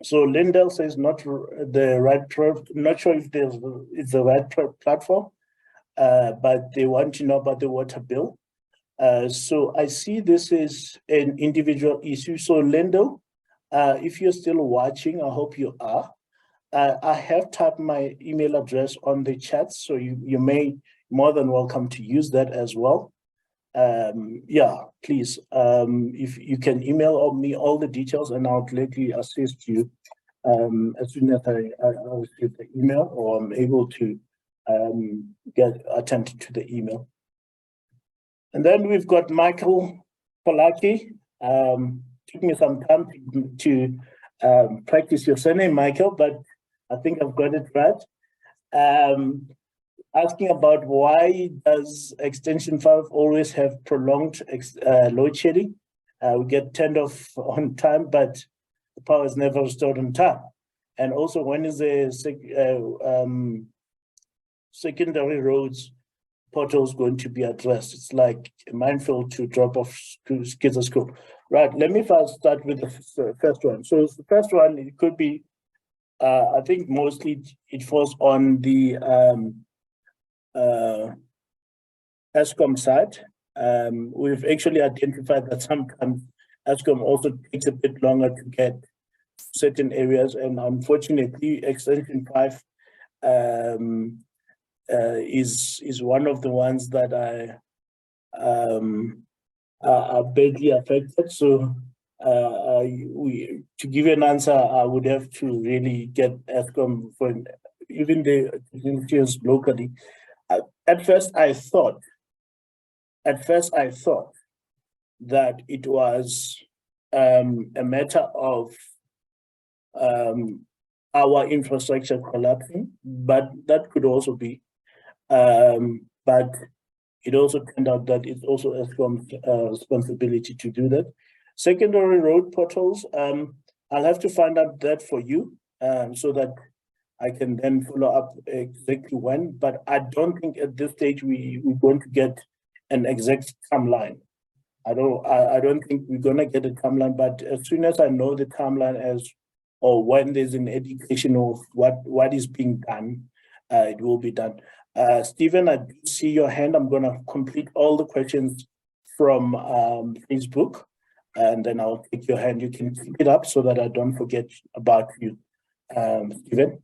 So Lindell says not the right. Not sure if it's the right platform, but they want to know about the water bill. So I see this is an individual issue. So Lendo, if you're still watching, I hope you are. I have typed my email address on the chat, so you may more than welcome to use that as well. Yeah, please, if you can email me all the details and I'll gladly assist you as soon as I receive the email or I'm able to get attentive to the email. And then we've got Michael Polaki. Took me some time to practice your surname, Michael, but I think I've got it right. Asking about why does extension 5 always have prolonged load shedding? We get turned off on time, but the power is never restored on time. And also, when is the secondary roads potholes going to be addressed? It's like a minefield to drop off kids at school. Right, let me first start with the first one. So the first one, it could be, I think mostly it falls on the Eskom side. We've actually identified that sometimes Eskom also takes a bit longer to get certain areas, and unfortunately, extension 5 is one of the ones that are badly affected. So to give you an answer, I would have to really get Eskom for even the technicians locally. At first, I thought that it was a matter of our infrastructure collapsing, but that could also be. But it also turned out that it's also Eskom's responsibility to do that. Secondary road potholes, I'll have to find out that for you so that I can then follow up exactly when, but I don't think at this stage we're going to get an exact timeline. I don't think we're gonna get a timeline, but as soon as I know the timeline as or when there's an indication of what is being done, it will be done. Stephen, I do see your hand. I'm gonna complete all the questions from Facebook, and then I'll take your hand. You can keep it up so that I don't forget about you, Stephen.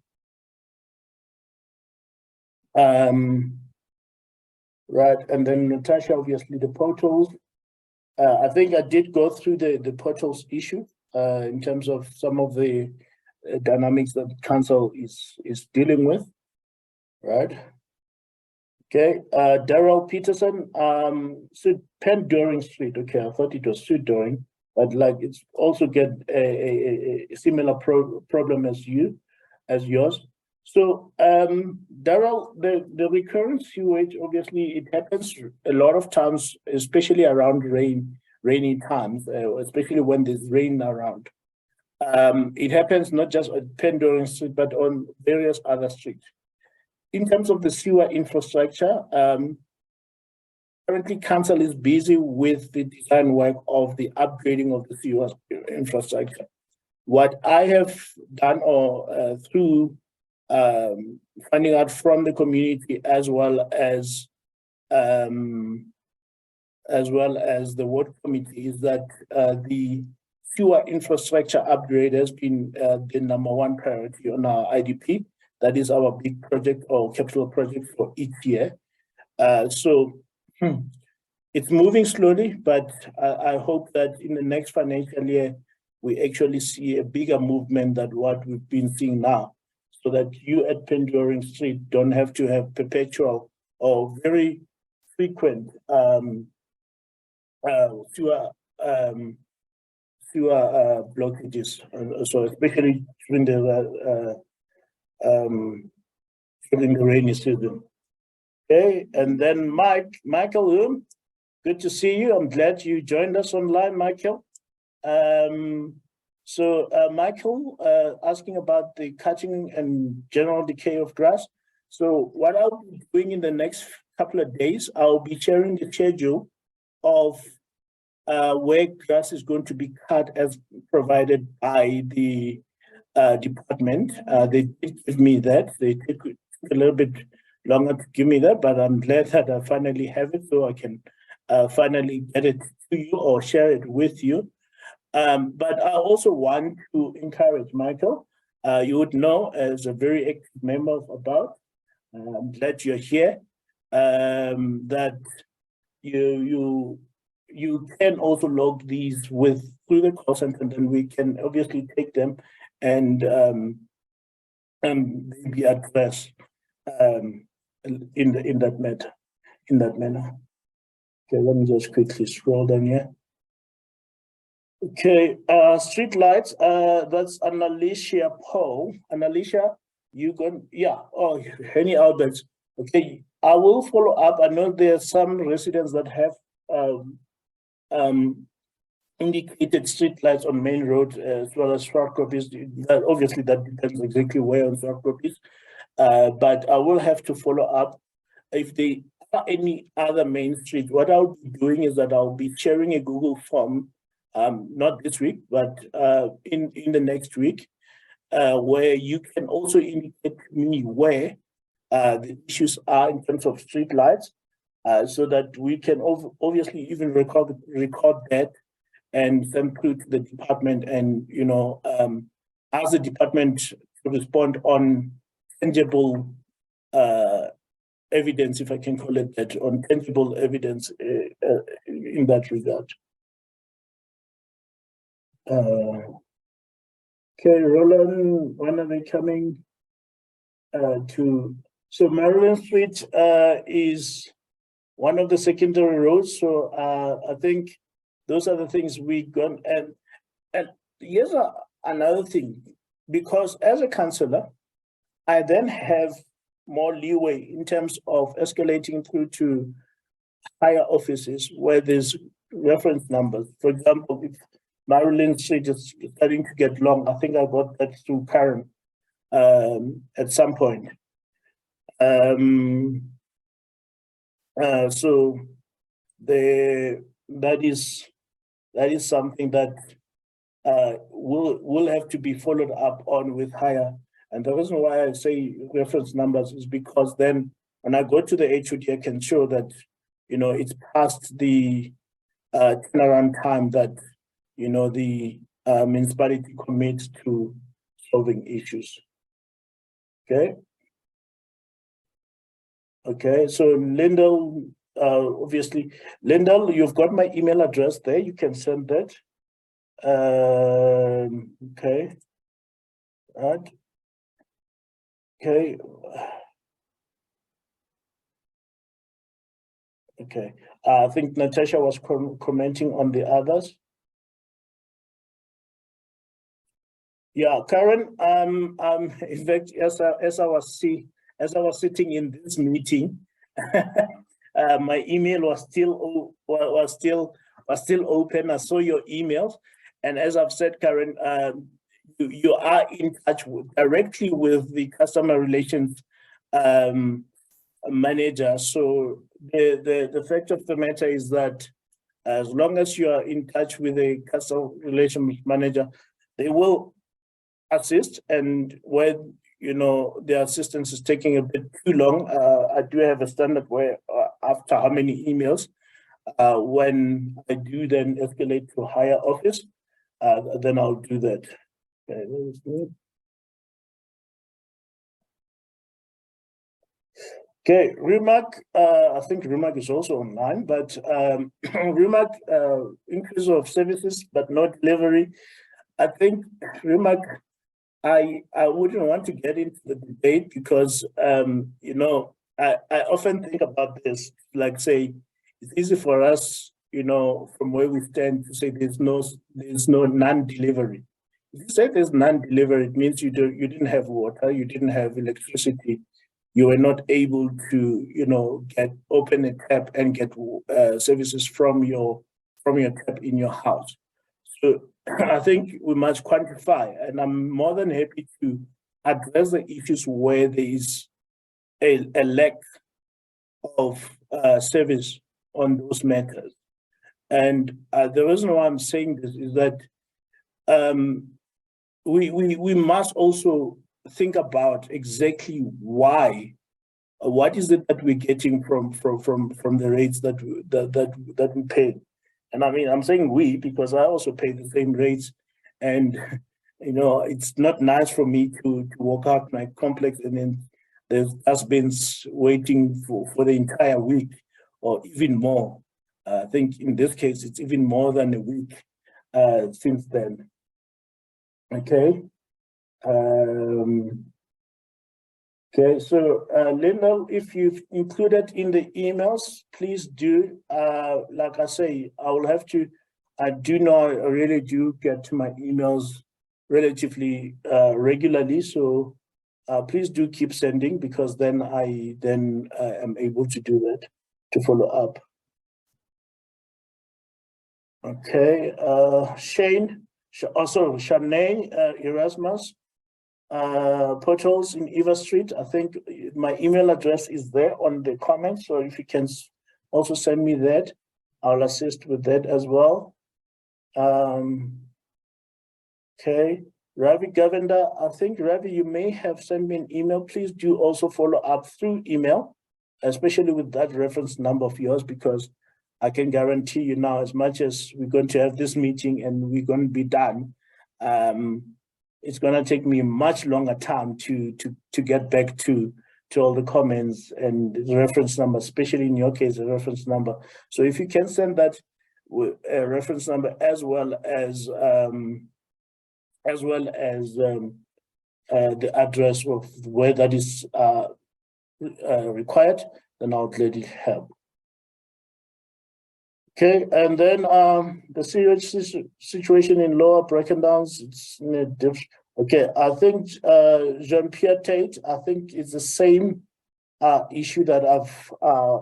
Right, and then Natasha, obviously the portals. I think I did go through the portals issue in terms of some of the dynamics that council is dealing with, right? Okay, Daryl Peterson, so Penn-Doring Street. Okay, I thought it was Sud Doring, but like it's also get a similar problem as yours. So, Daryl, the recurrent sewage, obviously, it happens a lot of times, especially around rainy times, especially when there's rain around. It happens not just at Penn-Doring Street, but on various other streets. In terms of the sewer infrastructure, currently council is busy with the design work of the upgrading of the sewer infrastructure. What I have done through finding out from the community as well as the ward committee is that the sewer infrastructure upgrade has been the #1 priority on our IDP. That is our big project or capital project for each year. So it's moving slowly, but I hope that in the next financial year, we actually see a bigger movement than what we've been seeing now, so that you at Penn-Doring Street don't have to have perpetual or very frequent sewer blockages. So especially during the rainy season. Okay, and then Michael, good to see you. I'm glad you joined us online, Michael. So Michael, asking about the cutting and general decay of grass. So what I'll be doing in the next couple of days, I'll be sharing the schedule of where grass is going to be cut as provided by the department. They did give me that. They took a little bit longer to give me that, but I'm glad that I finally have it so I can finally get it to you or share it with you. But I also want to encourage Michael. You would know, as a very active member of About, I'm glad you're here, that you can also log these through the call center, and then we can obviously take them and be addressed in that manner. Okay, let me just quickly scroll down here. Okay, street lights. That's Annalicia Paul. Annalicia, you going? Yeah. Oh, Henny Alberts. Okay, I will follow up. I know there are some residents that have indicated street lights on main road as well as short copies. Obviously, that depends exactly where on short copies. But I will have to follow up. If there are any other main street, what I'll be doing is that I'll be sharing a Google form, not this week, but in the next week, where you can also indicate to me where the issues are in terms of street lights, so that we can obviously even record that and send through to the department, and ask the department to respond on tangible evidence, if I can call it that, on tangible evidence in that regard. Okay, Roland, when are they coming to? So Maryland Street is one of the secondary roads. So I think those are the things we got. And here's another thing, because as a councillor, I then have more leeway in terms of escalating through to higher offices where there's reference numbers. For example, if Maryland Street is starting to get long, I think I got that through Karen at some point. So that is something that will have to be followed up on with higher. And the reason why I say reference numbers is because then when I go to the HOD, I can show that it's past the turnaround time that the municipality commits to solving issues. Okay. Okay, so Lyndall, obviously, Lyndall, you've got my email address there. You can send that. Okay. Right. Okay. Okay. I think Natasha was commenting on the others. Yeah, Karen. In fact, as I was sitting in this meeting, my email was still open. I saw your emails, and as I've said, Karen, you are in touch directly with the customer relations manager. So the fact of the matter is that as long as you are in touch with a customer relations manager, they will assist. And when the assistance is taking a bit too long, I do have a standard where after how many emails, when I do then escalate to higher office, then I'll do that. Okay, Rimac, I think Rimac is also online, but Rimac, increase of services, but not delivery. I think Rimac, I wouldn't want to get into the debate because, I often think about this, like say, it's easy for us, from where we stand to say there's no non-delivery. If you say there's non-delivery, it means you didn't have water, you didn't have electricity, you were not able to, open a tap and get services from your tap in your house. So I think we must quantify, and I'm more than happy to address the issues where there is a lack of service on those matters. And the reason why I'm saying this is that we must also think about exactly why what is it that we're getting from the rates that we pay? And I mean, I'm saying we because I also pay the same rates, and it's not nice for me to walk out my complex and then there's dustbins waiting for the entire week or even more. I think in this case it's even more than a week since then. Okay. Okay, so Lyndall, if you've included in the emails, please do. Like I say, I will have to. I really do get to my emails relatively regularly. So please do keep sending because then I am able to do that, to follow up. Okay, Shane, also Shanae Erasmus. Portals in Eva Street. I think my email address is there on the comments, so if you can also send me that, I'll assist with that as well. Okay, Ravi Govender, I think Ravi, you may have sent me an email. Please do also follow up through email, especially with that reference number of yours, because I can guarantee you now, as much as we're going to have this meeting and we're going to be done, it's going to take me a much longer time to get back to all the comments and the reference number, especially in your case, the reference number. So if you can send that with a reference number as well as the address of where that is required, then I'll gladly help. Okay, and then the serious situation in Lower Brackendowns, it's in a different. Okay, I think Jean-Pierre Tate, I think it's the same issue that I've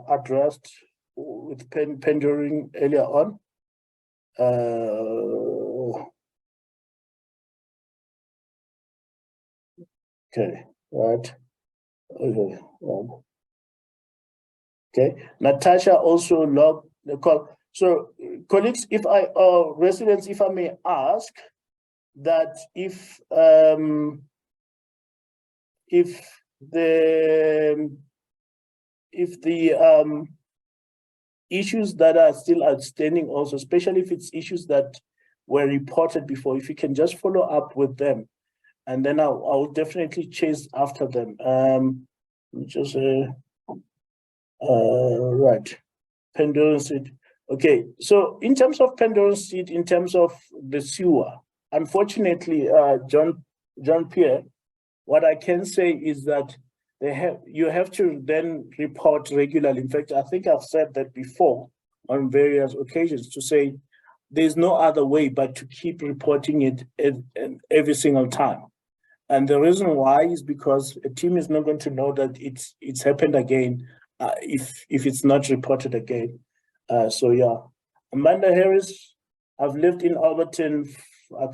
addressed with Penduring earlier on. Okay, right. Okay, Natasha also logged the call. So, colleagues, if residents, if I may ask, that if the issues that are still outstanding, also, especially if it's issues that were reported before, if you can just follow up with them, and then I'll definitely chase after them. Just right. Penduring Street. Okay, so in terms of Penduring Street, in terms of the sewer, unfortunately, John Pierre, what I can say is that you have to then report regularly. In fact, I think I've said that before on various occasions, to say there's no other way but to keep reporting it every single time. And the reason why is because a team is not going to know that it's happened again if it's not reported again. So yeah, Amanda Harris, I've lived in Alberton. I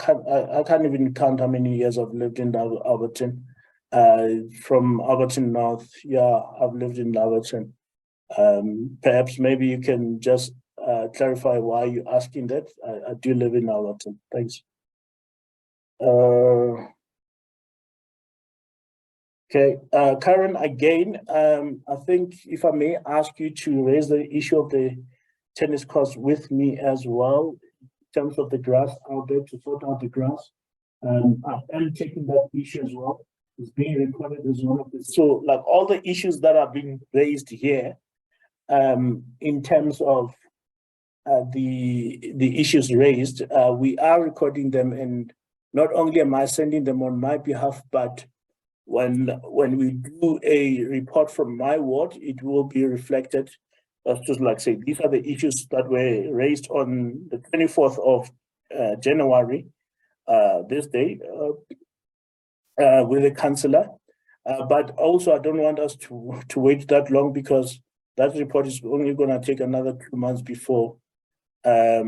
can't even count how many years I've lived in Alberton. From Alberton North, yeah, I've lived in Alberton. Perhaps maybe you can just clarify why you're asking that. I do live in Alberton. Thanks. Okay, Karen, again, I think if I may ask you to raise the issue of the tennis courts with me as well, in terms of the grass out there, to sort out the grass. I am taking that issue as well. It's being recorded as one of the, so like all the issues that are being raised here, in terms of the issues raised, we are recording them, and not only am I sending them on my behalf, but when we do a report from my ward, it will be reflected. Just like say, these are the issues that were raised on the 24th of January, this day, with the councillor. But also, I don't want us to wait that long, because that report is only going to take another 2 months before they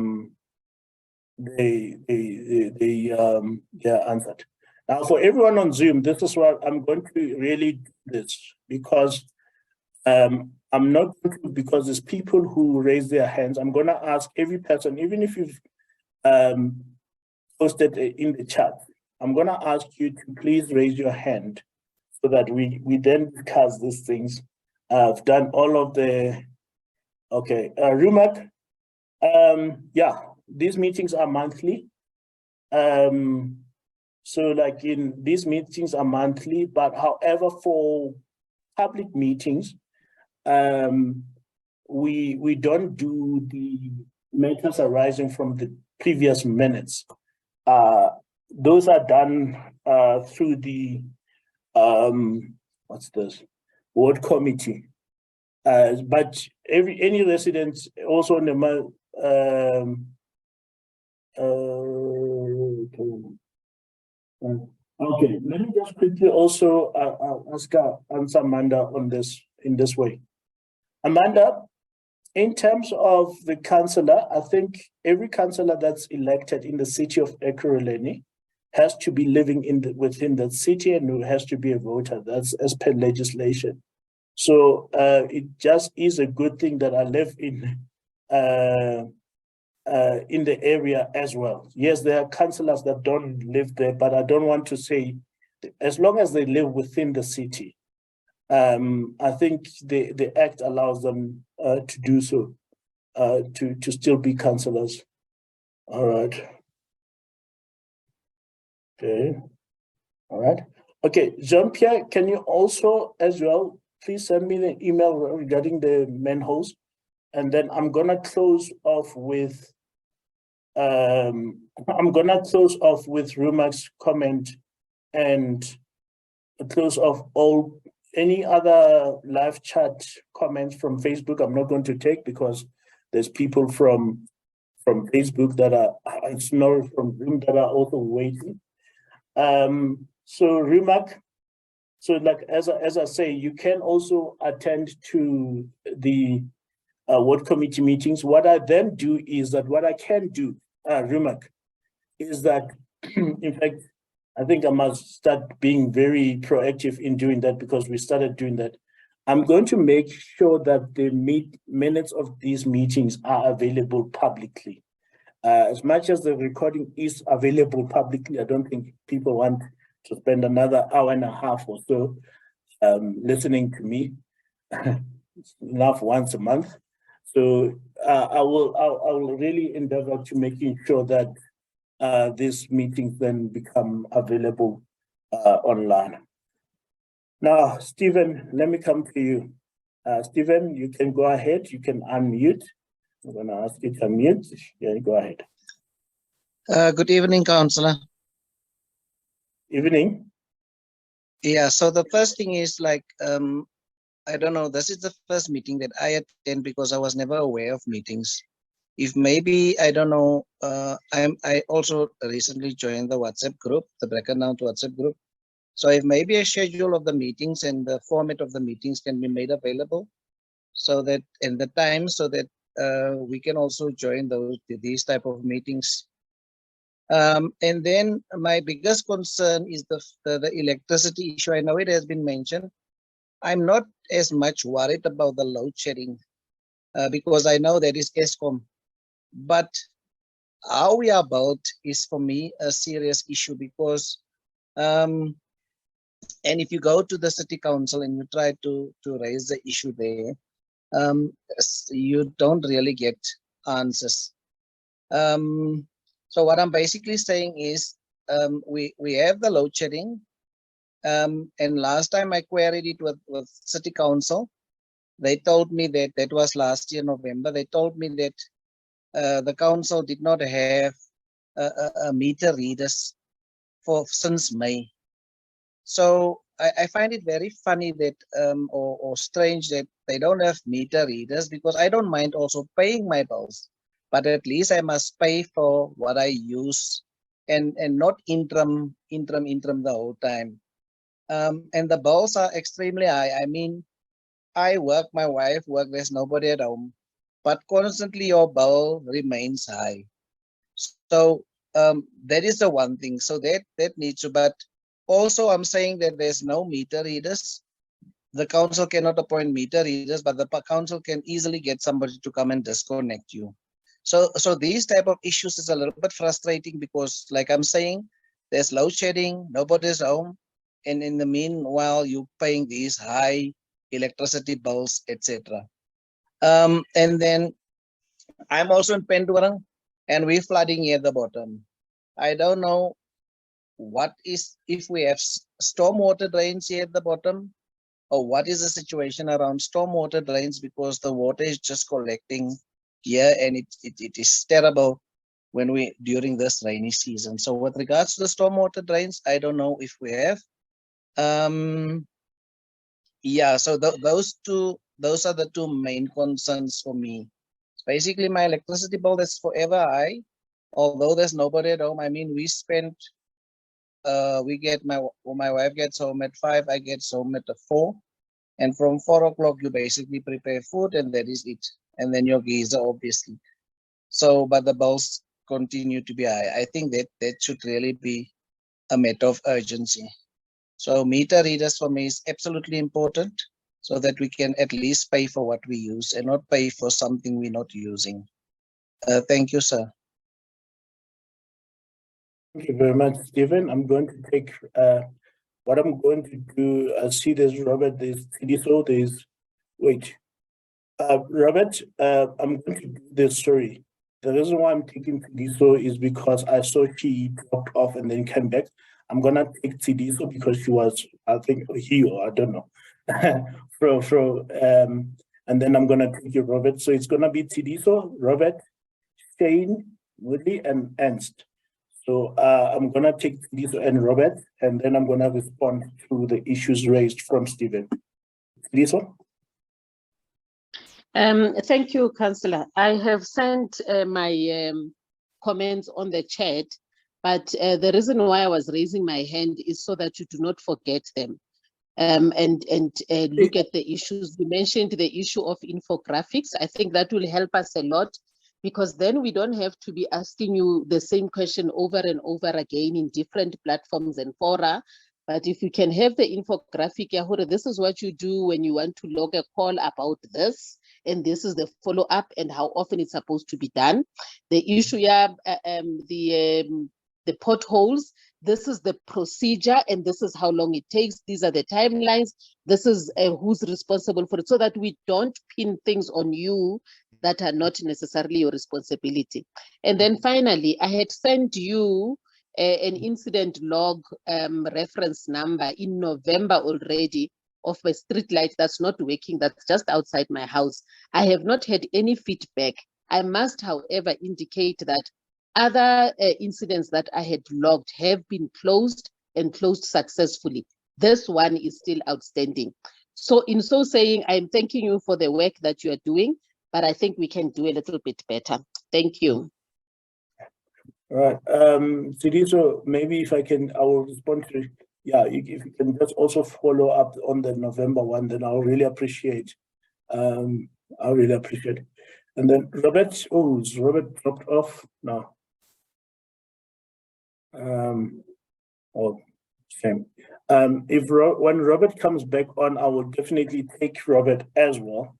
answered. Now, for everyone on Zoom, this is what I'm going to really do this, because I'm not going to, because there's people who raise their hands. I'm going to ask every person, even if you've posted in the chat, I'm going to ask you to please raise your hand so that we then discuss these things I've done all of the, okay, Rumak, yeah, these meetings are monthly. So like in these meetings are monthly, but however, for public meetings, we don't do the matters arising from the previous minutes. Those are done through the what's this, ward committee. But any resident also in the okay, let me just quickly also answer Amanda on this in this way. Amanda, in terms of the councillor, I think every councillor that's elected in the city of Ekurhuleni has to be living within the city and who has to be a voter. That's as per legislation. So it just is a good thing that I live in the area as well. Yes, there are councillors that don't live there, but I don't want to say, as long as they live within the city, I think the act allows them to do so, to still be councillors. All right. Okay. All right. Okay, Jean-Pierre, can you also as well please send me the email regarding the manholes, and then I'm gonna close off with Rumak's comment and close off all any other live chat comments from Facebook. I'm not going to take because there's people from Facebook that are from Zoom that are also waiting. So Rumak, so like as I say, you can also attend to the ward committee meetings. What I then do is that what I can do, Rumak, is that in fact, I think I must start being very proactive in doing that because we started doing that. I'm going to make sure that the minutes of these meetings are available publicly. As much as the recording is available publicly, I don't think people want to spend another hour and a half or so listening to me. It's enough once a month. So I will really endeavor to making sure that these meetings then become available online. Now, Stephen, let me come to you. Stephen, you can go ahead. You can unmute. I'm going to ask you to unmute. Yeah, go ahead. Good evening, Councillor. Evening. Yeah, so the first thing is like, I don't know, this is the first meeting that I attend because I was never aware of meetings. If maybe, I don't know, I also recently joined the WhatsApp group, the Break It Down to WhatsApp group. So if maybe a schedule of the meetings and the format of the meetings can be made available, so that, and the time, so that we can also join these type of meetings. And then my biggest concern is the electricity issue. I know it has been mentioned. I'm not as much worried about the load shedding because I know that is ESCOM. But how we are about is for me a serious issue because, and if you go to the city council and you try to raise the issue there, you don't really get answers. So what I'm basically saying is we have the load shedding. And last time I queried it with city council, they told me that was last year, November. They told me that the council did not have a meter readers since May. So I find it very funny that or strange that they don't have meter readers, because I don't mind also paying my bills, but at least I must pay for what I use and not interim the whole time. And the bills are extremely high. I mean, I work, my wife works, there's nobody at home, but constantly your bill remains high. So that is the one thing. So that needs to, but also I'm saying that there's no meter readers. The council cannot appoint meter readers, but the council can easily get somebody to come and disconnect you. So these type of issues is a little bit frustrating because, like I'm saying, there's load shedding, nobody's home, and in the meanwhile you're paying these high electricity bills, etc. And then I'm also in Penduran, and we're flooding here at the bottom. I don't know what is, if we have stormwater drains here at the bottom, or what is the situation around stormwater drains, because the water is just collecting here, and it is terrible when we during this rainy season. So with regards to the stormwater drains, I don't know if we have. Yeah, so those are the two main concerns for me. Basically, my electricity bill is forever high, although there's nobody at home. I mean, we spend, we get my wife gets home at 5, I get home at 4, and from 4 o'clock you basically prepare food, and that is it. And then your geyser, obviously. So, but the bills continue to be high. I think that should really be a matter of urgency. So meter readers for me is absolutely important, so that we can at least pay for what we use and not pay for something we're not using. Thank you, sir. Thank you very much, Stephen. I'm going to take what I'm going to do. I see there's Robert, there's Tidiso, there's wait. Robert, I'm going to do this story. The reason why I'm taking Tidiso is because I saw she dropped off and then came back. I'm gonna take Tidiso because she was, I think, he or I don't know. And then I'm gonna take you, Robert. So it's gonna be Tidiso, Robert, Shane, Woodley, and Ernst. So I'm gonna take Tidiso and Robert, and then I'm gonna respond to the issues raised from Stephen. Tidiso? Thank you, Councillor. I have sent my comments on the chat, but the reason why I was raising my hand is so that you do not forget them and look at the issues. You mentioned the issue of infographics. I think that will help us a lot, because then we don't have to be asking you the same question over and over again in different platforms and fora. But if you can have the infographic, Yahoo, this is what you do when you want to log a call about this, and this is the follow-up and how often it's supposed to be done. The issue, the potholes, this is the procedure, and this is how long it takes. These are the timelines. This is who's responsible for it, so that we don't pin things on you that are not necessarily your responsibility. And then finally, I had sent you an incident log reference number in November already of a street light that's not working, that's just outside my house. I have not had any feedback. I must, however, indicate that other incidents that I had logged have been closed and closed successfully. This one is still outstanding. So in so saying, I'm thanking you for the work that you are doing, but I think we can do a little bit better. Thank you. All right. Tidiso, maybe if I can, I will respond to, yeah, if you can just also follow up on the November one, then I'll really appreciate. I'll really appreciate it. And then Robert, oh, is Robert dropped off? No. Oh, shame. When Robert comes back on, I will definitely take Robert as well.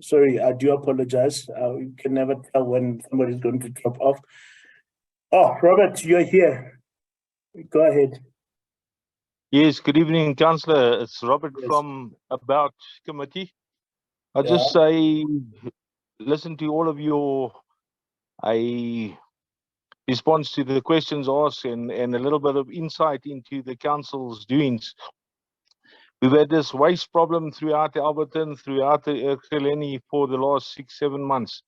Sorry, I do apologize. You can never tell when somebody's going to drop off. Oh, Robert, you're here. Go ahead. Yes, good evening, Councillor. It's Robert Yes. from About Committee. I Yeah. just say, listen to all of your response to the questions asked and a little bit of insight into the council's doings. We've had this waste problem throughout Alberton, throughout the Ekurhuleni for the last 6-7 months,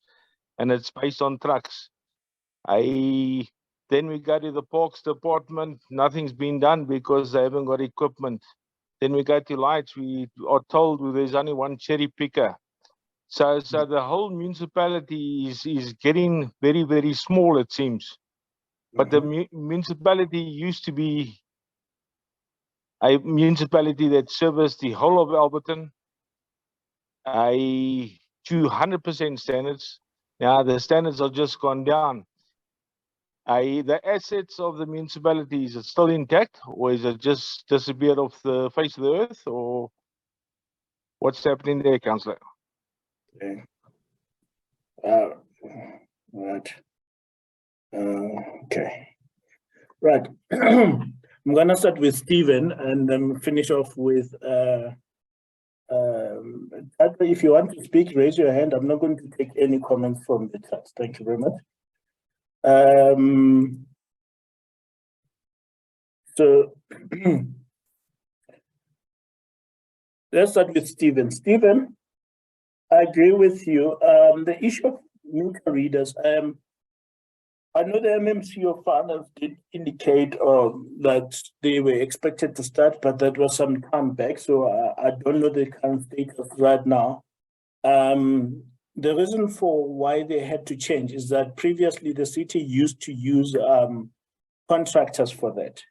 and it's based on trucks. Then we go to the Parks Department, nothing's been done because they haven't got equipment. Then we go to lights, we are told there's only one cherry picker. So the whole municipality is getting very, very small, it seems. But the municipality used to be a municipality that serviced the whole of Alberton to 100% standards. Now the standards have just gone down. The assets of the municipality, is it still intact, or is it just disappeared off the face of the earth, or what's happening there, Councillor? Okay. Right. Okay. Right. I'm gonna start with Stephen and then finish off with If you want to speak, raise your hand. I'm not going to take any comments from the chat. Thank you very much. So let's start with Stephen. Stephen, I agree with you. The issue of meter readers, I know the MMC of Finance did indicate that they were expected to start, but that was some time back. So I don't know the current status right now. The reason for why they had to change is that previously the city used to use contractors for that.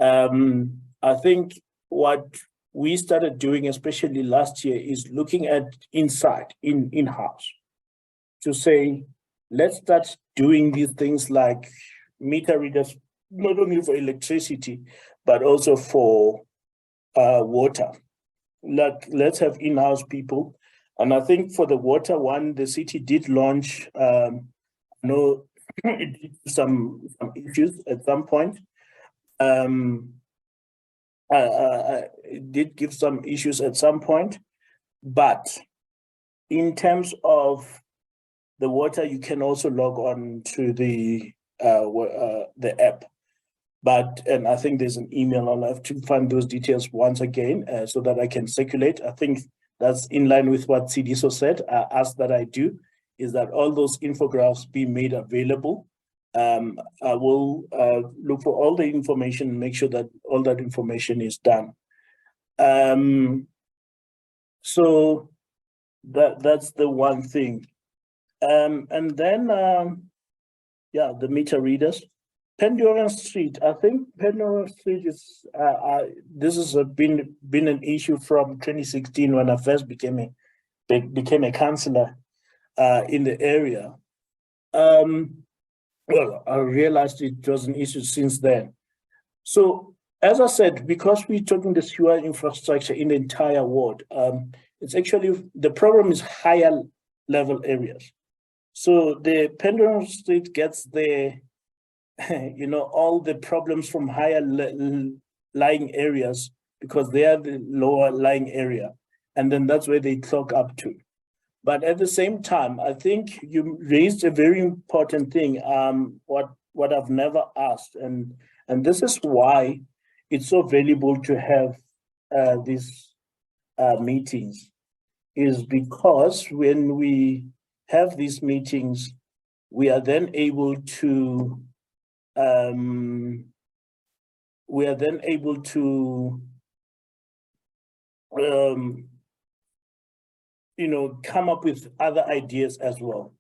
I think what we started doing, especially last year, is looking at in-house to say, let's start doing these things like meter readers, not only for electricity, but also for water. Like, let's have in-house people. And I think for the water one, the city did launch, it did some issues at some point. It did give some issues at some point, but in terms of the water, you can also log on to the app. And I think there's an email. I'll have to find those details once again so that I can circulate. I think that's in line with what CDSO said. Ask that I do is that all those infographics be made available. I will look for all the information and make sure that all that information is done. So that's the one thing. And then, the meter readers. Pandora Street, I think Pandora Street is, this has been an issue from 2016 when I first became a councillor in the area. Well, I realized it was an issue since then. So, as I said, because we're talking the sewer infrastructure in the entire ward, it's actually, the problem is higher level areas. So the Pandora Street gets the, all the problems from higher lying areas because they are the lower lying area. And then that's where they clog up to. But at the same time, I think you raised a very important thing, what I've never asked. And this is why it's so valuable to have these meetings, is because when we have these meetings, we are then able to come up with other ideas as well,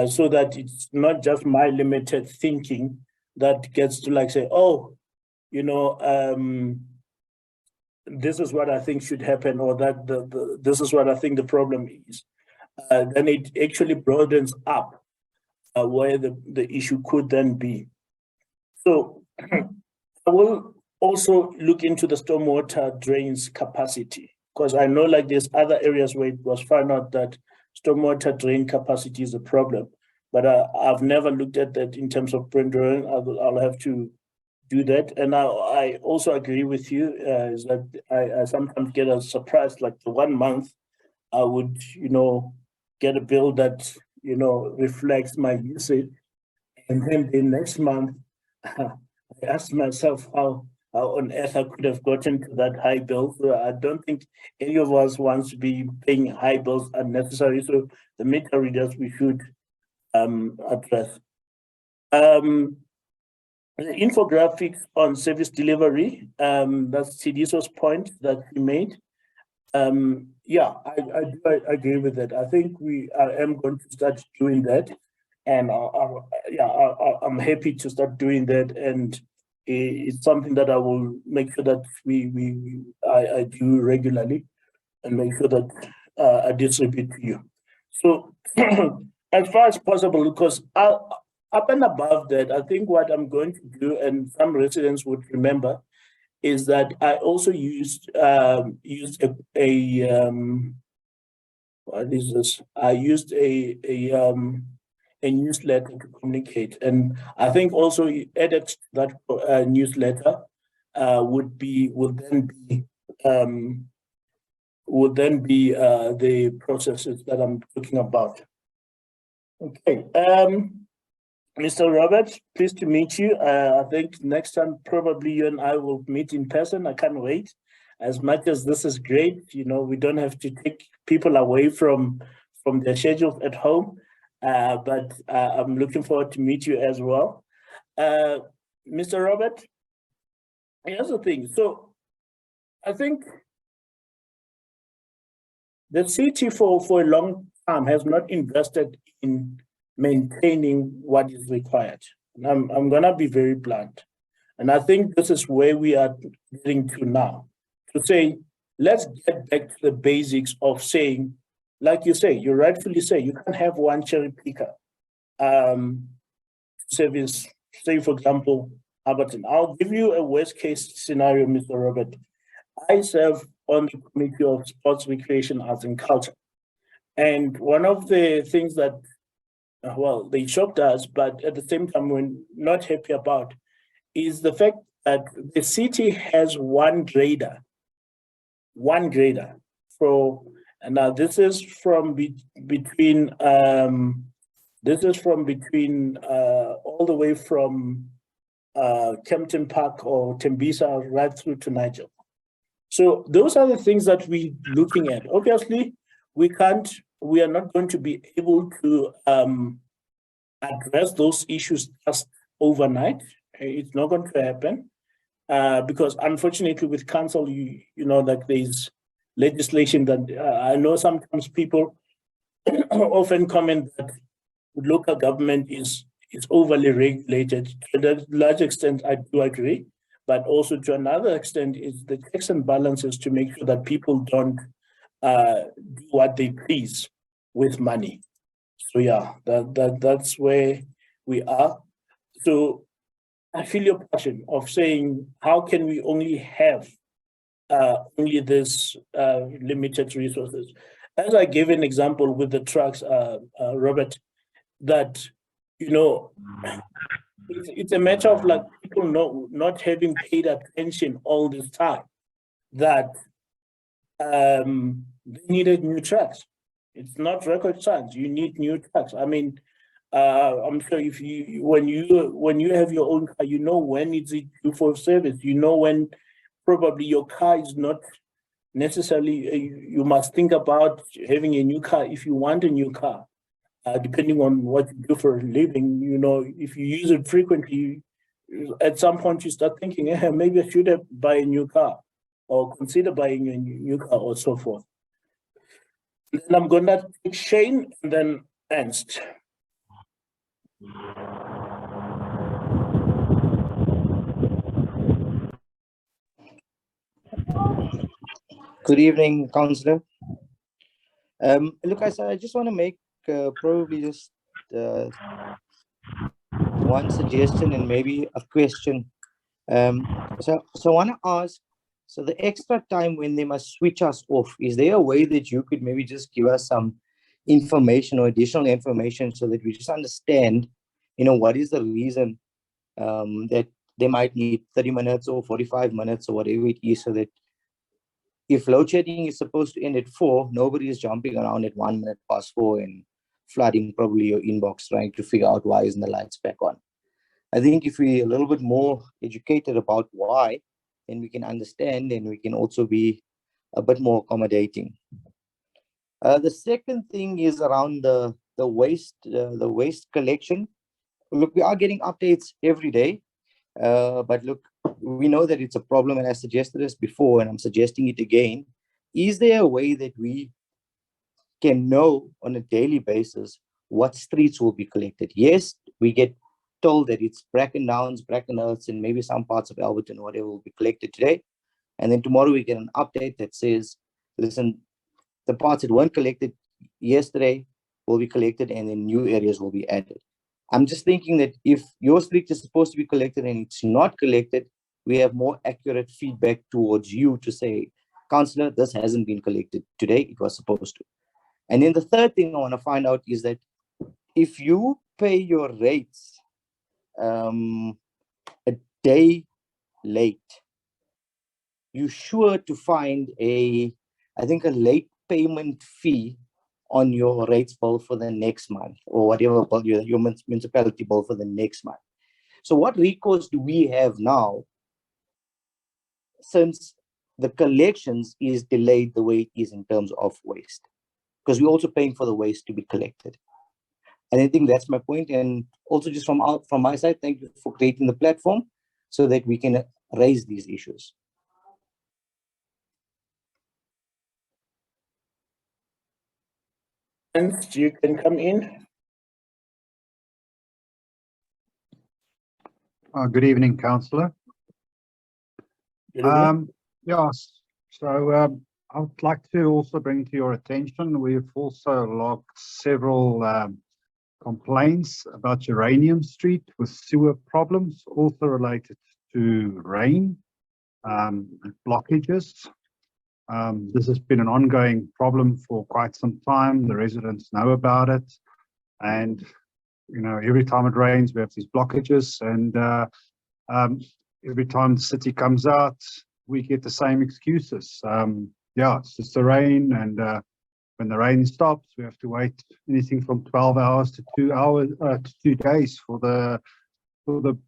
so that it's not just my limited thinking that gets to like say, oh, this is what I think should happen, or that this is what I think the problem is. Then it actually broadens up where the issue could then be. So I will also look into the stormwater drains capacity, because I know like there's other areas where it was found out that stormwater drain capacity is a problem, but I've never looked at that in terms of brain drain. I'll have to do that. And I also agree with you is that I sometimes get a surprise, like the 1 month I would, get a bill that, reflects my usage. And then the next month, I asked myself how on earth I could have gotten to that high bill. So I don't think any of us wants to be paying high bills unnecessarily. So the meter readers we should address. The infographics on service delivery, that's CDSO's point that he made. Yeah, I agree with that. I think I am going to start doing that, and I'm happy to start doing that, and it's something that I will make sure that I do regularly, and make sure that I distribute to you. So as far as possible, because up and above that, I think what I'm going to do, and some residents would remember, is that I also used what is this? I used a newsletter to communicate, and I think also added to that newsletter would then be would then be the processes that I'm talking about. Okay, Mr. Robert, pleased to meet you. I think next time probably you and I will meet in person. I can't wait. As much as this is great, you know, we don't have to take people away from their schedules at home, but I'm looking forward to meet you as well. Mr. Robert, here's the thing. So I think the city for a long time has not invested in maintaining what is required. And I'm gonna be very blunt. And I think this is where we are getting to now. To say, let's get back to the basics of saying, like you say, you rightfully say, you can't have one cherry picker service, say for example, Alberton. I'll give you a worst case scenario, Mr. Robert. I serve on the Committee of Sports, Recreation, Arts and Culture. And one of the things that, well, they shocked us, but at the same time we're not happy about, is the fact that the city has one grader for, and now this is from between all the way from Kempton Park or Tembisa right through to Nigel. So those are the things that we're looking at. Obviously, we are not going to be able to address those issues just overnight. It's not going to happen because unfortunately with council, you know, like there's legislation that I know sometimes people often comment that local government is overly regulated. To a large extent, I do agree, but also to another extent is the checks and balances to make sure that people don't do what they please with money. So yeah, that's where we are. So I feel your passion of saying, how can we only have only this limited resources? As I gave an example with the trucks, Robert, that, you know, it's a matter of like people not having paid attention all this time that they needed new trucks. It's not rocket science. You need new trucks. I mean, I'm sure if when you have your own car, you know when it's due for service. You know when probably your car is not necessarily. You must think about having a new car if you want a new car. Depending on what you do for a living, you know, if you use it frequently, at some point you start thinking, maybe I should buy a new car or consider buying a new car or so forth. And then I'm going to take Shane and then Ernst. Good evening, Councillor. Look, I just want to make probably just one suggestion and maybe a question. So I want to ask, so the extra time when they must switch us off, is there a way that you could maybe just give us some information or additional information so that we just understand, you know, what is the reason that they might need 30 minutes or 45 minutes or whatever it is, so that if load shedding is supposed to end at 4, nobody is jumping around at 1 minute past 4 and flooding probably your inbox trying to figure out why isn't the lights back on. I think if we're a little bit more educated about why, then we can understand and we can also be a bit more accommodating. The second thing is around the waste collection. Look, we are getting updates every day, but look, we know that it's a problem, and I suggested this before and I'm suggesting it again. Is there a way that we can know on a daily basis what streets will be collected? Yes, we get told that it's Bracken Downs, Bracken Earths, and maybe some parts of Alberton or whatever will be collected today. And then tomorrow we get an update that says, listen, the parts that weren't collected yesterday will be collected and then new areas will be added. I'm just thinking that if your street is supposed to be collected and it's not collected, we have more accurate feedback towards you to say, Councillor, this hasn't been collected today, it was supposed to. And then the third thing I want to find out is that if you pay your rates a day late, you're sure to find a I think, a late payment fee on your rates bill for the next month, or whatever bill your municipality bill for the next month. So what recourse do we have now, since the collections is delayed the way it is in terms of waste? Because we're also paying for the waste to be collected. And I think that's my point. And also just from my side, thank you for creating the platform so that we can raise these issues. And you can come in. Good evening, Councillor. Yes, so I would like to also bring to your attention, we've also logged several complaints about Uranium Street with sewer problems, also related to rain, blockages. This has been an ongoing problem for quite some time. The residents know about it, and every time it rains, we have these blockages, and every time the city comes out, we get the same excuses. Yeah, it's just the rain, and when the rain stops, we have to wait anything from 12 hours to 2 hours to 2 days for the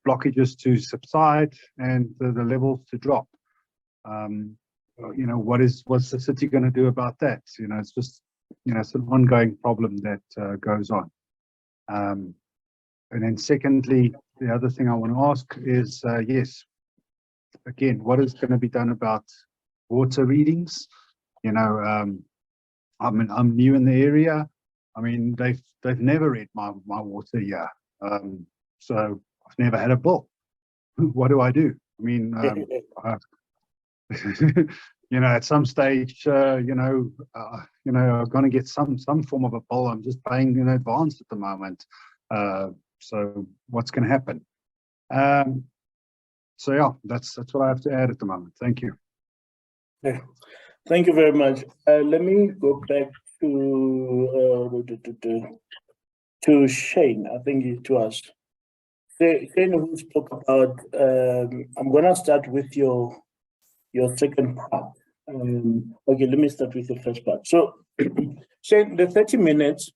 blockages to subside and the levels to drop. What's the city going to do about that? It's just it's an ongoing problem that goes on. And then secondly, the other thing I want to ask is, yes, again, what is going to be done about water readings? I'm new in the area. I mean, they've never read my water here, so I've never had a bill. What do I do? I mean, at some stage, I'm going to get some form of a bill. I'm just paying in advance at the moment. So what's going to happen? So yeah, that's what I have to add at the moment. Thank you. Yeah. Thank you very much. Let me go back to Shane. I think it was Shane who spoke about. I'm gonna start with your second part. Okay, let me start with the first part. So, Shane, the 30 minutes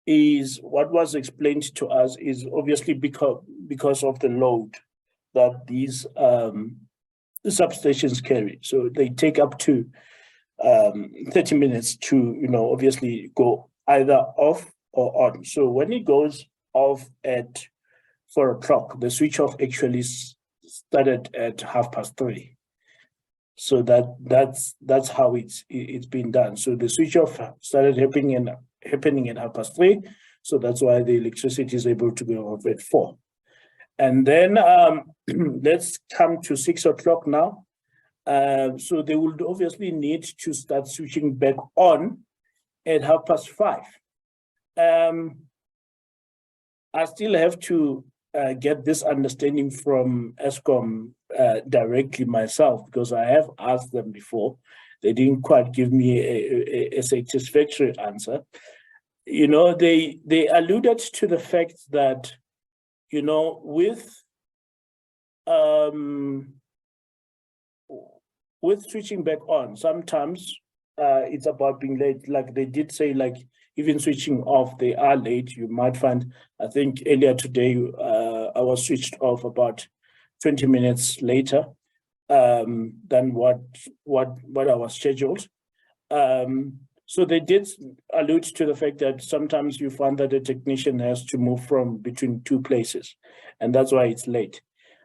is what was explained to us is obviously because of the load that these substations carry. So they take up to 30 minutes to, obviously go either off or on. So when it goes off at 4 o'clock, the switch off actually started at 3:30. So that's how it's been done. So the switch off started happening at 3:30. So that's why the electricity is able to go off at 4. And then let's come to 6 o'clock now. So they would obviously need to start switching back on at 5:30. I still have to get this understanding from Eskom directly myself, because I have asked them before. They didn't quite give me a satisfactory answer. They alluded to the fact that, with switching back on, sometimes it's about being late. Like they did say, like even switching off, they are late. You might find, I think earlier today, I was switched off about 20 minutes later than what I was scheduled. So they did allude to the fact that sometimes you find that the technician has to move from between 2 places, and that's why it's late.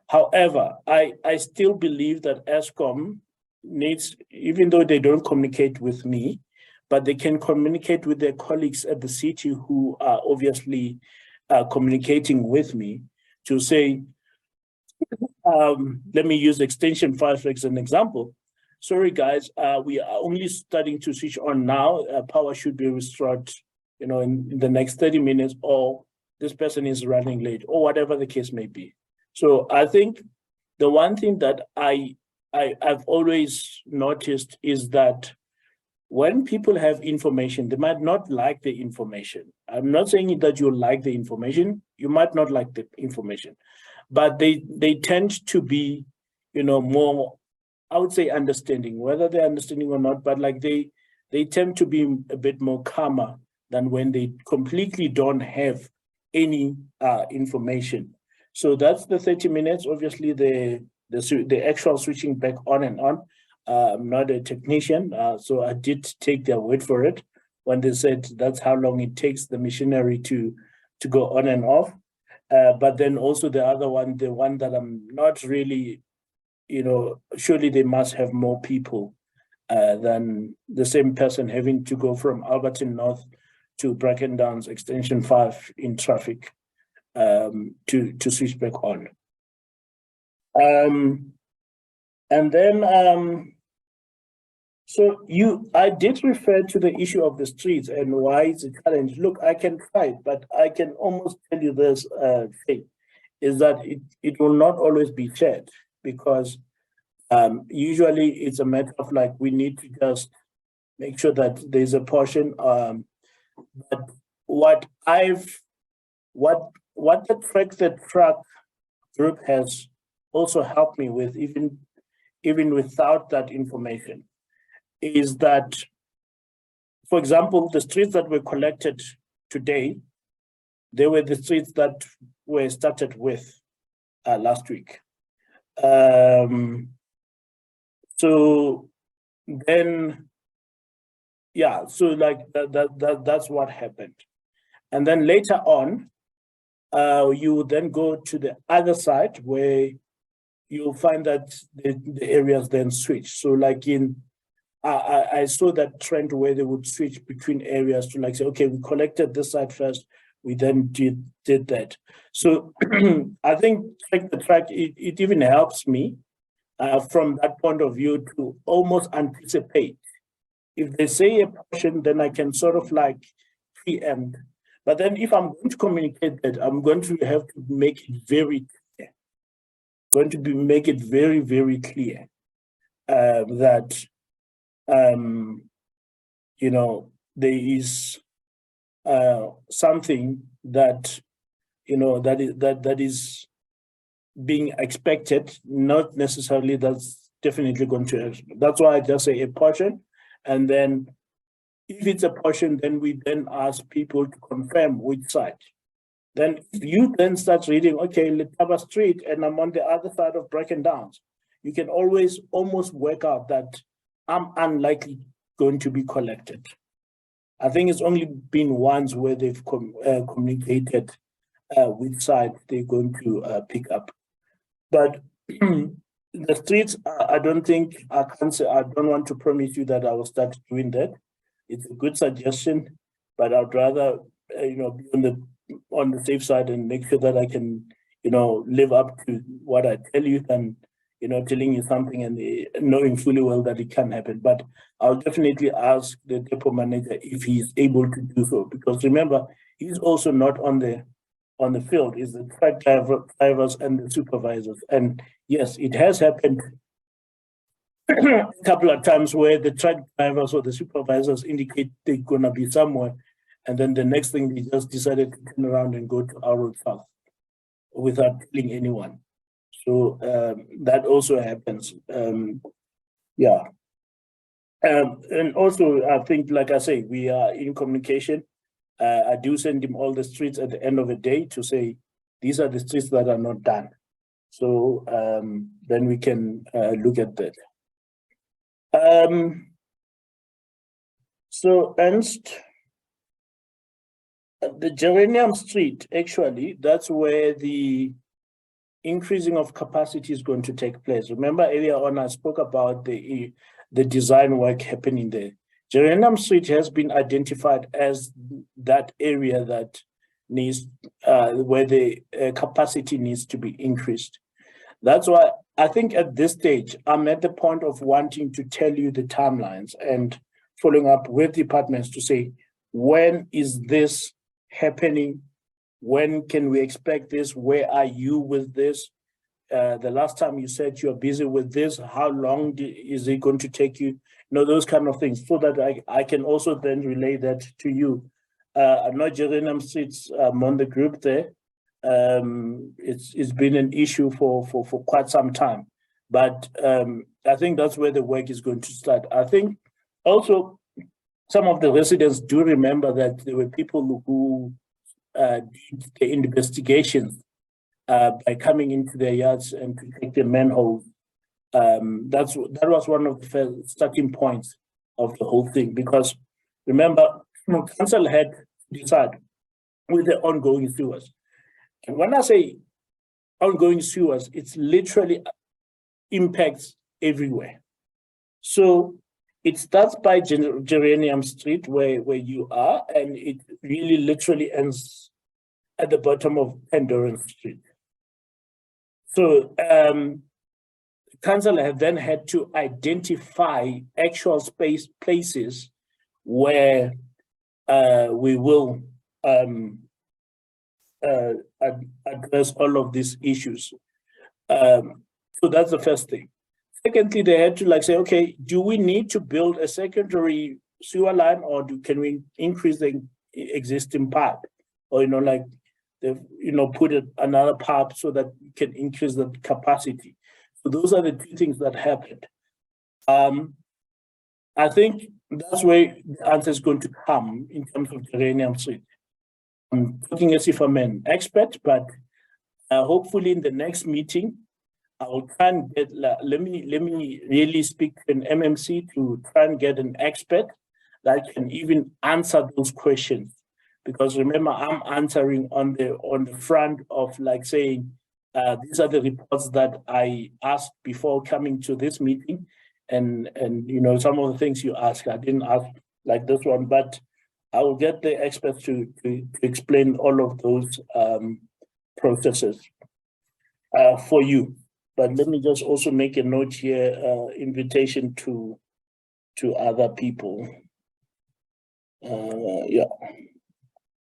However, I still believe that Eskom needs, even though they don't communicate with me, but they can communicate with their colleagues at the city who are obviously communicating with me to say, let me use extension 5 as an example. Sorry guys, we are only starting to switch on now. Power should be restored, in the next 30 minutes, or this person is running late, or whatever the case may be. So I think the one thing that I've always noticed is that when people have information, they might not like the information. I'm not saying that you like the information. You might not like the information, but they tend to be, more I would say understanding, whether they're understanding or not, but like they tend to be a bit more calmer than when they completely don't have any information. So that's the 30 minutes. Obviously, the actual switching back on and on. I'm not a technician, so I did take their word for it when they said that's how long it takes the machinery to go on and off. But then also the other one, the one that I'm not really, surely they must have more people than the same person having to go from Alberton North to Bracken Downs Extension 5 in traffic to switch back on. And then, so I did refer to the issue of the streets and why it's a challenge. Look, I can try, but I can almost tell you this thing, is that it will not always be shared, because usually it's a matter of like, we need to just make sure that there's a portion. But what the Track the Truck group has also helped me with, even without that information, is that, for example, the streets that were collected today, they were the streets that were started with last week. So then, yeah, so like that's what happened. And then later on, you then go to the other side where you'll find that the areas then switch. So like I saw that trend where they would switch between areas to like say, okay, we collected this side first, we then did that. So I think Track the Track, it even helps me from that point of view to almost anticipate. If they say a portion, then I can sort of like preempt. But then if I'm going to communicate that, I'm going to have to make it very clear. Make it very, very clear that there is something that that is being expected, not necessarily that's definitely going to happen. That's why I just say a portion, and then if it's a portion, then we then ask people to confirm which side. Then if you then start reading, okay, Letaba Street, and I'm on the other side of Bracken Downs, you can always almost work out that I'm unlikely going to be collected. I think it's only been once where they've communicated which side they're going to pick up. But the streets, I don't want to promise you that I will start doing that. It's a good suggestion, but I'd rather, be on the safe side and make sure that I can, live up to what I tell you than, telling you something and knowing fully well that it can happen. But I'll definitely ask the depot manager if he's able to do so, because remember, he's also not on the field. It's the truck drivers and the supervisors. And yes, it has happened a couple of times where the truck drivers or the supervisors indicate they're going to be somewhere, and then the next thing they just decided to turn around and go to our south without telling anyone. So that also happens. Yeah. And also, I think, like I say, we are in communication. I do send him all the streets at the end of the day to say, these are the streets that are not done. So then we can look at that. So Ernst, the Geranium Street, actually, that's where the increasing of capacity is going to take place. Remember earlier on, I spoke about the design work happening there. Geranium Street has been identified as that area that needs, where the capacity needs to be increased. That's why I think at this stage, I'm at the point of wanting to tell you the timelines and following up with departments to say, when is this happening? When can we expect this? Where are you with this? The last time you said you're busy with this, how long is it going to take you? Those kind of things, so that I can also then relay that to you. I know Geranium Street's on the group there. It's been an issue for quite some time. But I think that's where the work is going to start. I think also some of the residents do remember that there were people who did the investigations by coming into their yards and to take the manholes. That was one of the first starting points of the whole thing, because remember, council had to decide with the ongoing sewers. And when I say ongoing sewers, it's literally impacts everywhere. So it starts by Geranium Street where you are, and it really literally ends at the bottom of Pandoran Street. So council have then had to identify actual places where we will address all of these issues. So that's the first thing. Secondly, they had to say, okay, do we need to build a secondary sewer line, or can we increase the existing pipe, or put another pipe so that we can increase the capacity? So those are the two things that happened. I think that's where the answer is going to come in terms of Geranium Street. I'm talking as if I'm an expert, but hopefully in the next meeting, I will try and get, let me really speak to an MMC to try and get an expert that can even answer those questions. Because remember, I'm answering on the front of saying, these are the reports that I asked before coming to this meeting. And some of the things you asked, I didn't ask like this one, but I will get the experts to explain all of those processes for you. But let me just also make a note here, invitation to other people. Yeah.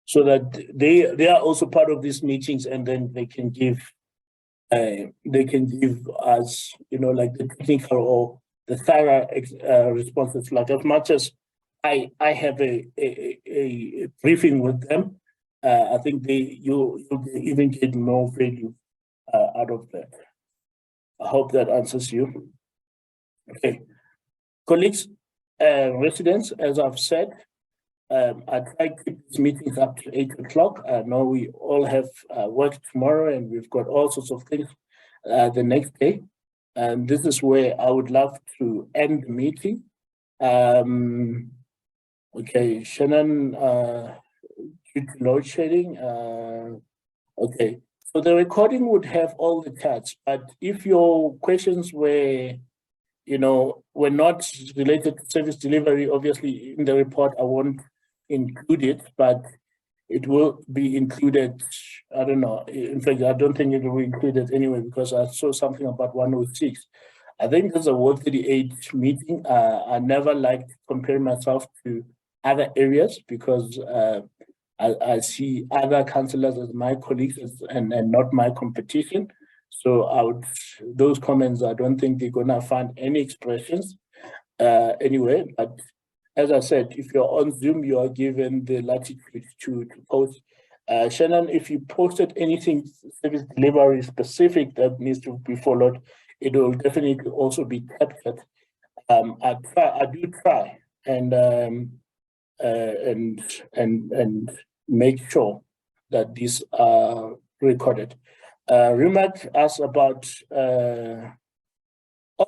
So that they are also part of these meetings, and then they can give us, the technical or the thorough responses. As much as I have a briefing with them, I think you'll even get more value out of that. I hope that answers you. Okay, colleagues, residents, as I've said, I try to keep these meetings up to 8 o'clock. I know we all have work tomorrow, and we've got all sorts of things the next day. And this is where I would love to end the meeting. Okay, Shannon, due to load shedding. Okay, so the recording would have all the chats, but if your questions were not related to service delivery, obviously in the report I won't include it, but it will be included. I don't know. In fact, I don't think it will be included anyway, because I saw something about 106. I think there's a Ward 38 meeting. I never liked comparing myself to other areas, because I see other councillors as my colleagues and not my competition. So those comments, I don't think they're gonna find any expressions anyway. But as I said, if you're on Zoom, you are given the latitude to post. Shannon, if you posted anything service delivery specific that needs to be followed, it will definitely also be captured. I do try and make sure that these are recorded. Rimat asked about,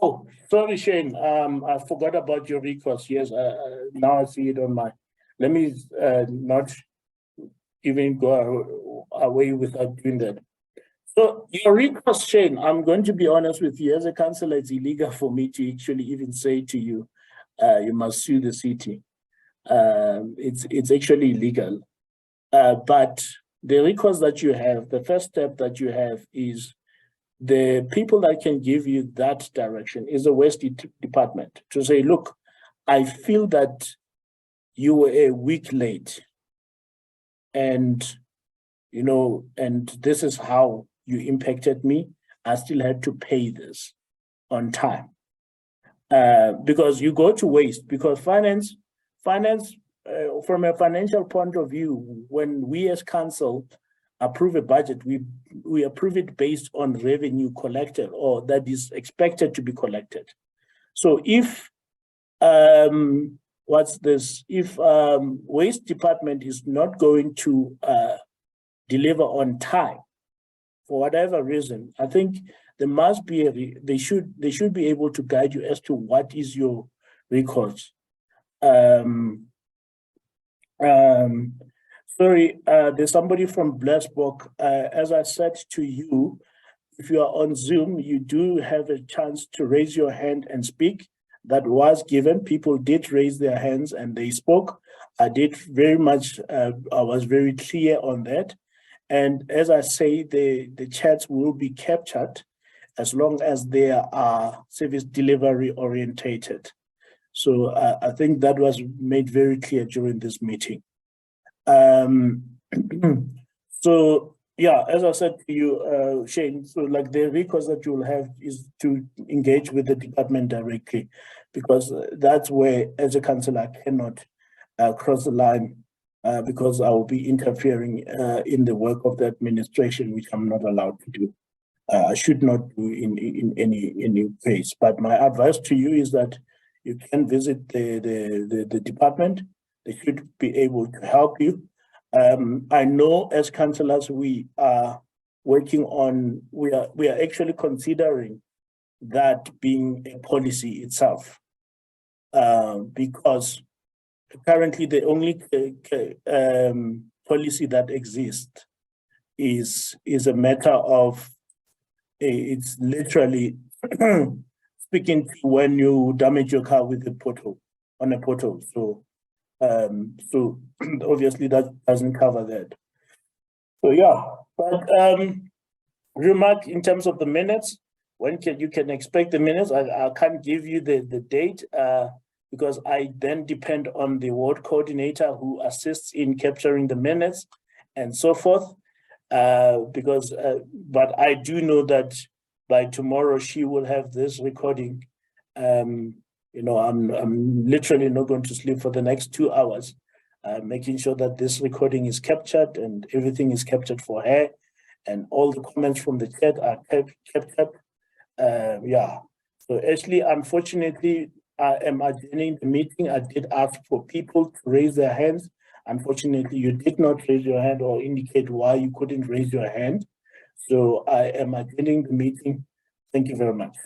oh, sorry, Shane, I forgot about your recourse. Yes, now I see it on my, let me not even go away without doing that. So your recourse, Shane, I'm going to be honest with you, as a councillor, it's illegal for me to actually even say to you, you must sue the city. It's actually illegal. But the recourse that you have, the first step that you have is the people that can give you that direction is the Waste Department, to say, look, I feel that you were a week late, and and this is how you impacted me. I still had to pay this on time. Because you go to waste, because finance from a financial point of view, when we as council approve a budget, we approve it based on revenue collected or that is expected to be collected. So if if waste department is not going to deliver on time for whatever reason, I think there must be they should be able to guide you as to what is your recourse. Sorry, there's somebody from Blessbook. As I said to you, if you are on Zoom, you do have a chance to raise your hand and speak. That was given. People did raise their hands and they spoke. I did very much, I was very clear on that. And as I say, the chats will be captured as long as they are service delivery orientated. So I think that was made very clear during this meeting. So yeah, as I said to you, Shane, so like the recourse that you will have is to engage with the department directly, because that's where, as a councillor, I cannot cross the line because I will be interfering in the work of the administration, which I'm not allowed to do. I should not do in any case. But my advice to you is that you can visit the department. They should be able to help you. I know as councillors we are working on, we are actually considering that being a policy itself, because currently the only policy that exists is a matter of, it's literally speaking to when you damage your car with a pothole, on a pothole. So obviously that doesn't cover that. So yeah, but remark in terms of the minutes, when you can expect the minutes. I can't give you the date because I then depend on the ward coordinator who assists in capturing the minutes and so forth. But I do know that by tomorrow she will have this recording. You know, I'm literally not going to sleep for the next 2 hours, making sure that this recording is captured and everything is captured for her, and all the comments from the chat are captured. Yeah. So actually, unfortunately, I am adjourning the meeting. I did ask for people to raise their hands. Unfortunately, you did not raise your hand or indicate why you couldn't raise your hand. So I am adjourning the meeting. Thank you very much.